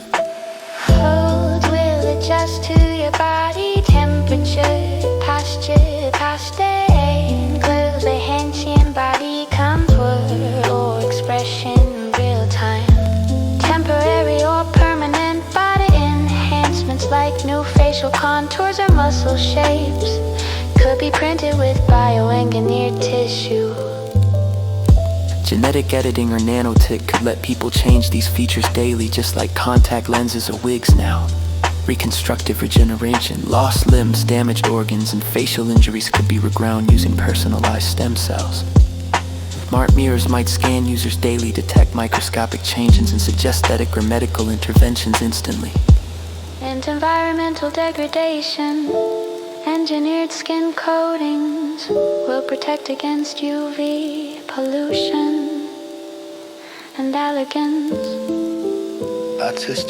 Clothes will adjust to your body temperature, posture, posture. Clothes enhancing body comfort or expression in real time. Temporary or permanent body enhancements like new facial contours or muscle shapes could be printed with bioengineered tissue. Genetic editing or nanotech could let people change these features daily, just like contact lenses or wigs now. Reconstructive regeneration, lost limbs, damaged organs, and facial injuries could be reground using personalized stem cells. Smart mirrors might scan users daily, detect microscopic changes, and suggest aesthetic or medical interventions instantly. And environmental degradation, engineered skin coatings will protect against UV pollution and allergens. Access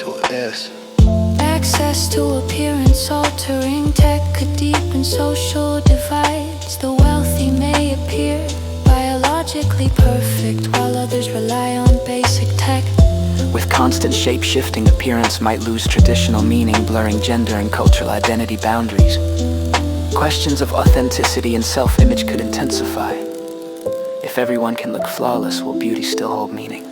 to appearance altering tech could deepen social divides. The wealthy may appear biologically perfect while others rely on basic tech. With constant shape-shifting, appearance might lose traditional meaning, blurring gender and cultural identity boundaries. Questions of authenticity and self-image could intensify. If everyone can look flawless, will beauty still hold meaning?